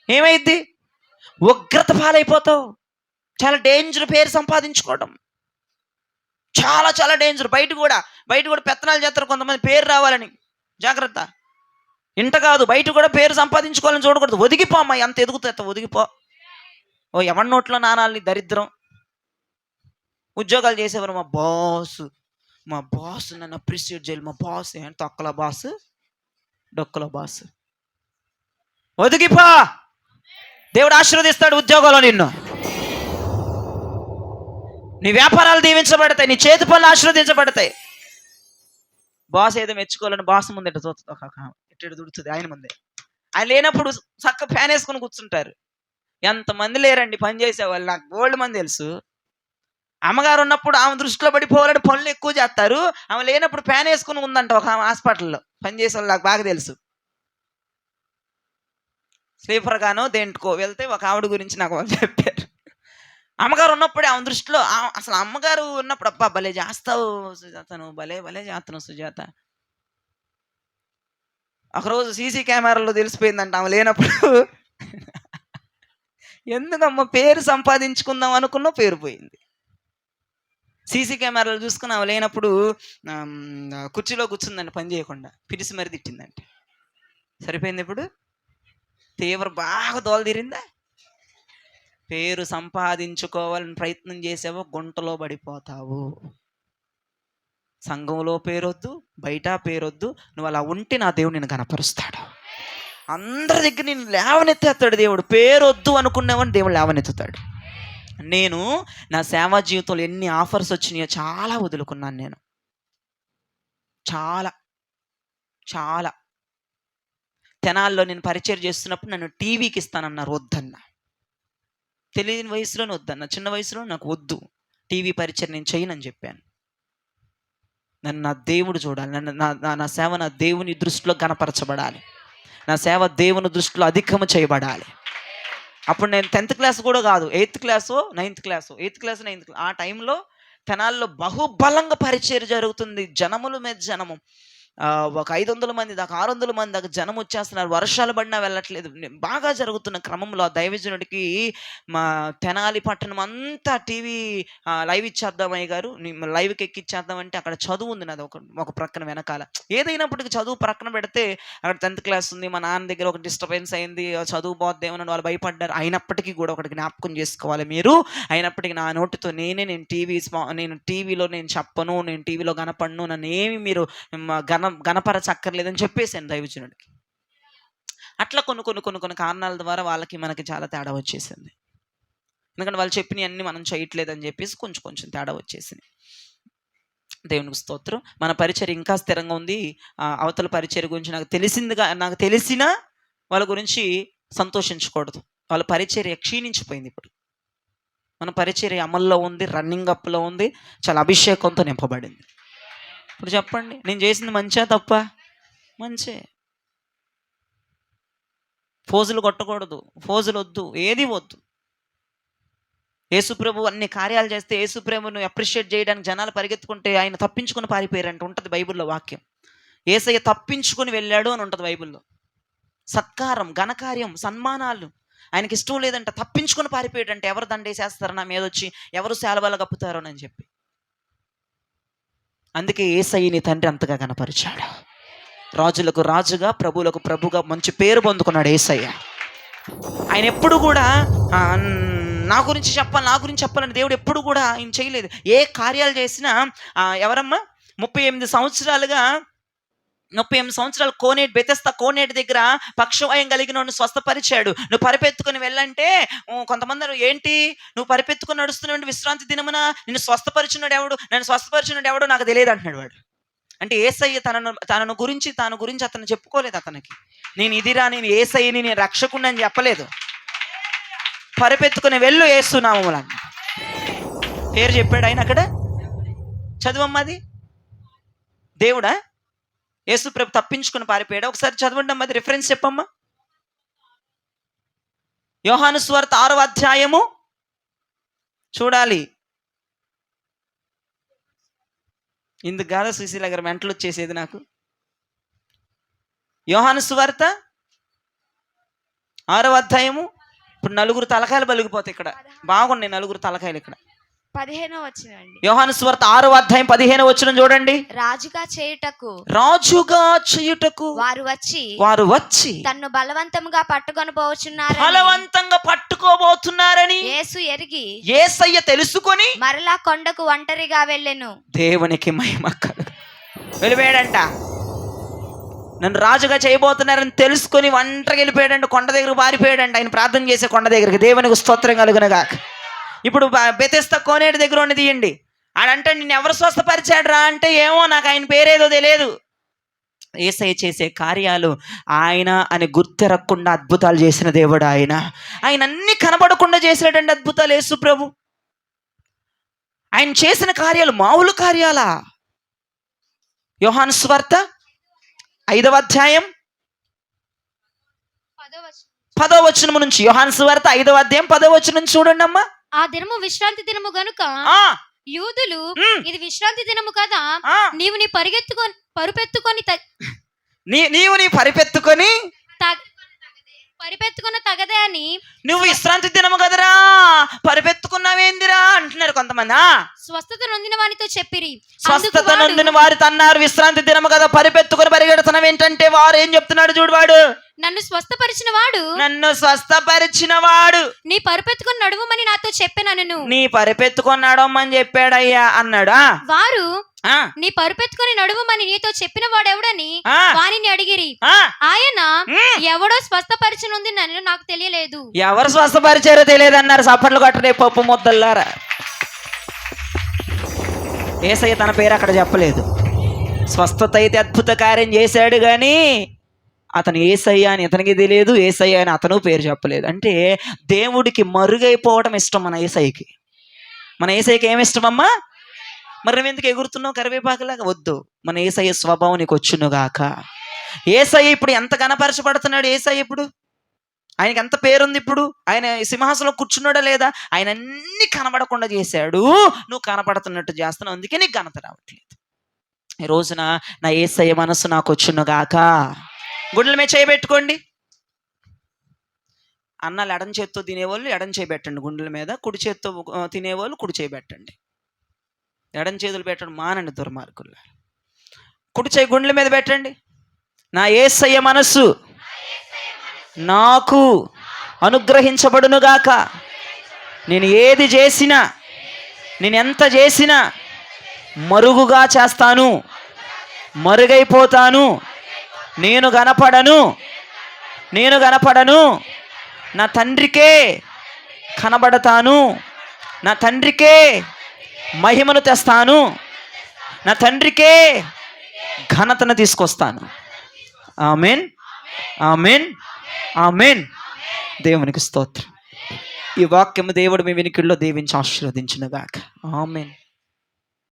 ఏమైద్ది? ఉగ్రత పాలైపోతావు. చాలా డేంజర్ పేరు సంపాదించుకోవడం, చాలా డేంజర్. బయట కూడా పెత్తనాలు చేస్తారు కొంతమంది పేరు రావాలని. జాగ్రత్త. ఇంట కాదు బయట కూడా పేరు సంపాదించుకోవాలని చూడకూడదు. ఒదిగిపో అమ్మా, ఎంత ఎదుగుతా ఒదిగిపో. ఓ ఎవరి నోట్లో నానాలని దరిద్రం. ఉద్యోగాలు చేసేవారు, మా బాస్ నన్ను అప్రిషియేట్ చేయాలి, మా బాస్ ఏంటి తొక్కల బాస్, డొక్కల బాస్. ఒదిగిపో, దేవుడు ఆశీర్వదిస్తాడు ఉద్యోగంలో నిన్ను. నీ వ్యాపారాలు దీవించబడతాయి, నీ చేతి పనులు ఆశీర్వదించబడతాయి. బాస్ ఏదో మెచ్చుకోవాలని బాస్ ముందు ఇట్ట దుడుతుంది ఆయన ముందే. ఆయన లేనప్పుడు చక్క ఫ్యాన్ వేసుకుని కూర్చుంటారు. ఎంతమంది లేరండి పని చేసేవాళ్ళు, నాకు గోల్డ్ మంది తెలుసు. అమ్మగారు ఉన్నప్పుడు ఆమె దృష్టిలో పడిపోవాలని పనులు ఎక్కువ చేస్తారు. ఆమె లేనప్పుడు ఫ్యాన్ వేసుకుని ఉందంట ఒక ఆమె హాస్పిటల్లో పనిచేసే వాళ్ళు, నాకు బాగా తెలుసు. స్లీపర్ గానో దేంట్లో వెళ్తే ఒక ఆవిడ గురించి నాకు వాళ్ళు చెప్పారు. అమ్మగారు ఉన్నప్పుడే ఆమె దృష్టిలో, అసలు అమ్మగారు ఉన్నప్పుడు అబ్బా భలే చేస్తావు సుజాత, నువ్వు భలే చేస్తున్నావు సుజాత. ఒకరోజు సీసీ కెమెరాలో తెలిసిపోయిందంట ఆమె లేనప్పుడు. ఎందుకమ్మా పేరు సంపాదించుకుందాం అనుకున్నా పేరు పోయింది. సీసీ కెమెరాలు చూసుకుని ఆమె లేనప్పుడు కుర్చీలో కూర్చుందండి పని చేయకుండా, పిలిచి మరి తిట్టిందంటే సరిపోయింది. ఇప్పుడు బాగా దోల తీరిందా. పేరు సంపాదించుకోవాలని ప్రయత్నం చేసావో గుంటలో పడిపోతావు. సంఘంలో పేరొద్దు, బయట పేరొద్దు. నువ్వు అలా ఉంటే నా దేవుడు నిన్ను కనపరుస్తాడు. అందరి దగ్గర నేను లేవనెత్తేస్తాడు దేవుడు. పేరొద్దు అనుకున్నావని దేవుడు లేవనెత్తుతాడు. నేను నా సేవా జీవితంలో ఎన్ని ఆఫర్స్ వచ్చినాయో చాలా వదులుకున్నాను నేను. చాలా తెనాల్లో నేను పరిచయం చేస్తున్నప్పుడు నన్ను టీవీకి ఇస్తానన్నారు, వద్దన్నా. తెలియని వయసులోనే వద్దన్నా, చిన్న వయసులో నాకు వద్దు టీవీ పరిచయం, నేను చేయనని చెప్పాను. నన్ను నా దేవుడు చూడాలి, నా సేవ నా దేవుని దృష్టిలో గణపరచబడాలి, నా సేవ దేవుని దృష్టిలో అధికము చేయబడాలి. అప్పుడు నేను 10th క్లాస్ కూడా కాదు, 8th క్లాసు 9th క్లాసు ఆ టైంలో తెనాల్లో బహుబలంగా పరిచయం జరుగుతుంది. జనముల మీద జనము, ఒక 500 మంది దాకా 600 మంది దాకా జనం వచ్చేస్తున్నారు. వర్షాలు పడినా వెళ్ళట్లేదు. బాగా జరుగుతున్న క్రమంలో ఆ దైవజనుడికి మా తెనాలి పట్టణం అంతా టీవీ లైవ్ ఇచ్చేద్దాం అయ్య గారు, లైవ్కి ఎక్కిచ్చేద్దామంటే అక్కడ చదువు ఉంది నాది ఒక ప్రక్కన వెనకాల. ఏదైనప్పటికీ చదువు ప్రక్కన పెడితే అక్కడ 10th క్లాస్ ఉంది, మా నాన్న దగ్గర ఒక డిస్టర్బెన్స్ అయింది, చదువు పోద్దేమని వాళ్ళు భయపడ్డారు. అయినప్పటికీ కూడా ఒకటి జ్ఞాపకం చేసుకోవాలి మీరు, అయినప్పటికీ నా నోటితో నేను టీవీలో నేను చెప్పను, నేను టీవీలో కనపడను, నన్ను ఏమి మీరు గణపరచక్కర్లేదని చెప్పేసాను దైవజనుడికి. అట్లా కొన్ని కారణాల ద్వారా వాళ్ళకి మనకి చాలా తేడా వచ్చేసింది. ఎందుకంటే వాళ్ళు చెప్పినవి అన్నీ మనం చేయట్లేదని చెప్పేసి కొంచెం తేడా వచ్చేసింది. దేవునికి స్తోత్రం. మన పరిచర్య ఇంకా స్థిరంగా ఉంది. అవతల పరిచర్య గురించి నాకు తెలిసిన వాళ్ళ గురించి సంతోషించకూడదు. వాళ్ళ పరిచర్య క్షీణించిపోయింది. ఇప్పుడు మన పరిచర్య అమల్లో ఉంది, రన్నింగ్ అప్లో ఉంది, చాలా అభిషేకంతో నింపబడింది. ఇప్పుడు చెప్పండి, నేను చేసింది మంచా తప్ప? మంచే. ఫోజులు కొట్టకూడదు, ఫోజులు వద్దు, ఏది వద్దు. యేసుప్రభు అన్ని కార్యాలు చేస్తే యేసుప్రభును అప్రిషియేట్ చేయడానికి జనాలు పరిగెత్తుకుంటే ఆయన తప్పించుకుని పారిపోయారంట ఉంటుంది బైబిల్లో వాక్యం. యేసయ్య తప్పించుకుని వెళ్ళాడు అని ఉంటుంది బైబిల్లో. సత్కారం, ఘనకార్యం, సన్మానాలు ఆయనకి ఇష్టం లేదంట, తప్పించుకుని పారిపోయాడంటే. ఎవరు దండేసేస్తారు నా మీద వచ్చి, ఎవరు శాలువాలు కప్పుతారో అని చెప్పి. అందుకే యేసయ్యని తండ్రి అంతగా కనపరిచాడు. రాజులకు రాజుగా, ప్రభువులకు ప్రభుగా మంచి పేరు పొందుకున్నాడు యేసయ్య. ఆయన ఎప్పుడు కూడా నా గురించి చెప్పాలని దేవుడు ఎప్పుడు కూడా ఆయన చేయలేదు. ఏ కార్యాలు చేసినా ఎవరమ్మా 38 సంవత్సరాలు బెతెస్దా కోనేటి దగ్గర పక్షవాయం కలిగిన స్వస్థపరిచాడు. నువ్వు పరిపెత్తుకుని వెళ్ళంటే కొంతమంది, ఏంటి నువ్వు పరిపెత్తుకుని నడుస్తున్నావు, విశ్రాంతి దినమున నిన్ను స్వస్థపరిచినాడు ఎవడు, నన్ను స్వస్థపరిచినాడు ఎవడో నాకు తెలియదు అంటున్నాడు వాడు. అంటే యేసయ్య తన గురించి అతను చెప్పుకోలేదు. అతనికి నేను ఇదిరా, నేను యేసయ్యని, నేను రక్షకుడిని అని చెప్పలేదు. పరిపెత్తుకుని వెళ్ళు యేసునామమున పేరు చెప్పాడు ఆయన అక్కడ. చదువమ్మది. దేవుడా యేసుప్రభు తప్పించుకుని పారిపోయాడు. ఒకసారి చదవండి అమ్మది, రిఫరెన్స్ చెప్పమ్మా. యోహాను సువార్త 6వ అధ్యాయము చూడాలి. ఇందుకు కాదా సుశీల గారు మెంటలు వచ్చేసేది నాకు. యోహాను సువార్త 6వ అధ్యాయము. ఇప్పుడు 4 తలకాయలు పలిగిపోతాయి ఇక్కడ. బాగున్నాయి 4 తలకాయలు ఇక్కడ. 15వ వచనం. యోహాను సువార్త 6వ అధ్యాయం 15వ వచనం చూడండి. రాజుగా చేయుటకు వారు వచ్చి తన్ను బలవంతంగా పట్టుకోబోతున్నారని యేసయ్య తెలుసుకొని మరలా కొండకు ఒంటరిగా వెళ్ళెను. దేవునికి మహిమ కలుగు. వెళ్ళిపోయాడంట. నన్ను రాజుగా చేయబోతున్నారని తెలుసుకొని ఒంటరిగా వెళ్ళిపోయాడంట. కొండ దగ్గర పారిపోయాడంట. ఆయన ప్రార్థన చేసే కొండ దగ్గరికి. దేవునికి స్తోత్రం కలుగునుగాక. ఇప్పుడు బెతెస్దా కోనేటి దగ్గర ఉన్నది తీయండి. ఆడంటే నిన్ను ఎవరు స్వస్థపరిచాడు రా అంటే ఏమో నాకు ఆయన పేరేదో తెలియదు. యేసయ్య చేసే కార్యాలు ఆయన అని గుర్తెరగకుండా అద్భుతాలు చేసిన దేవుడు ఆయన. ఆయన అన్ని కనబడకుండా చేసినటువంటి అద్భుతాలు యేసు ప్రభు. ఆయన చేసిన కార్యాలు మామూలు కార్యాలా? యోహాను సువార్త 5వ అధ్యాయం 10వ వచనం నుంచి. యోహాను సువార్త 5వ అధ్యాయం 10వ వచనం నుంచి చూడండి అమ్మా. ఆ దినము విశ్రాంతి దినము గనుక యూదులు ఇది విశ్రాంతి దినము కదా, నీవు నీ పరిపెత్తుకొని తగదే అని. నువ్వు విశ్రాంతి దినము కదరా, పరిపెత్తుకున్నావేందిరా అంటున్నారు కొంతమంది. స్వస్థత నొందిన వారితో చెప్పిరి. స్వస్థత నొందిన వారితో అన్నారు విశ్రాంతి దినము కదా పరిపెత్తుకొని పరిగెడుతున్నావు ఏంటంటే వారు ఏం చెప్తున్నాడు చూడువాడు. నన్ను స్వస్థపరిచిన వాడు నీ పరిపెత్తుకొని నడువమని నాతో చెప్పాను. నీ పరిపెత్తుకొని నడవమని చెప్పాడయ్యా అన్నాడా. వారు నీ పరుపెత్తుకొని నడువమని నీతో చెప్పిన వాడెవడని వారిని అడిగిరి. ఆయన ఎవడో స్వస్థపరిచినుంది నన్ను నాకు తెలియలేదు. ఎవరు స్వస్థపరిచారో తెలియదు అన్నారు. సపర్లు కొట్టడే పప్పు ముద్దల్లారా. యేసయ్య తన పేరు అక్కడ చెప్పలేదు. స్వస్థత అయితే అద్భుత కార్యం చేశాడు కానీ అతను యేసయ్య అని ఇతనికి తెలియదు, యేసయ్య అని అతను పేరు చెప్పలేదు. అంటే దేవుడికి మరుగైపోవడం ఇష్టం మన యేసయ్యకి. మన యేసయ్యకి ఏమి ఇష్టమమ్మా? మరి నువ్వు ఎందుకు ఎగురుతున్నావు కరివేపాకులాగా? వద్దు. మన యేసయ్య స్వభావం నీకు వచ్చునుగాక. యేసయ్య ఇప్పుడు ఎంత కనపరచబడుతున్నాడు. యేసయ్య ఇప్పుడు ఆయనకి ఎంత పేరుంది. ఇప్పుడు ఆయన సింహాసనంలో కూర్చున్నాడా లేదా? ఆయన అన్ని కనబడకుండా చేశాడు, నువ్వు కనపడుతున్నట్టు చేస్తున్నావు. అందుకే నీకు ఘనత రావట్లేదు. ఈ రోజున నా యేసయ్య మనసు నాకు వచ్చునుగాక. గుండెల మీద చేయబెట్టుకోండి. అన్నాలు ఎడం చేత్తో తినేవాళ్ళు ఎడం చేయబెట్టండి గుండెల మీద, కుడి చేత్తో తినేవాళ్ళు కుడి చేయబెట్టండి. ఎడం చేతులు పెట్టండి, మానండి దుర్మార్గులు. కుడి చేయి గుండెల మీద పెట్టండి. నా యేసయ్య మనస్సు నాకు అనుగ్రహించబడునుగాక. నేను ఏది చేసినా, నేను ఎంత చేసినా మరుగుగా చేస్తాను, మరుగైపోతాను. నేను కనపడను, నా తండ్రికే కనబడతాను, నా తండ్రికే మహిమను తెస్తాను, నా తండ్రికే ఘనతను తీసుకొస్తాను. ఆమేన్, ఆమేన్, ఆమేన్. దేవునికి స్తోత్రం. ఈ వాక్యము దేవుడు మీ వినికిడిలో దీవించి ఆశీర్వదించునుగాక. ఆమేన్.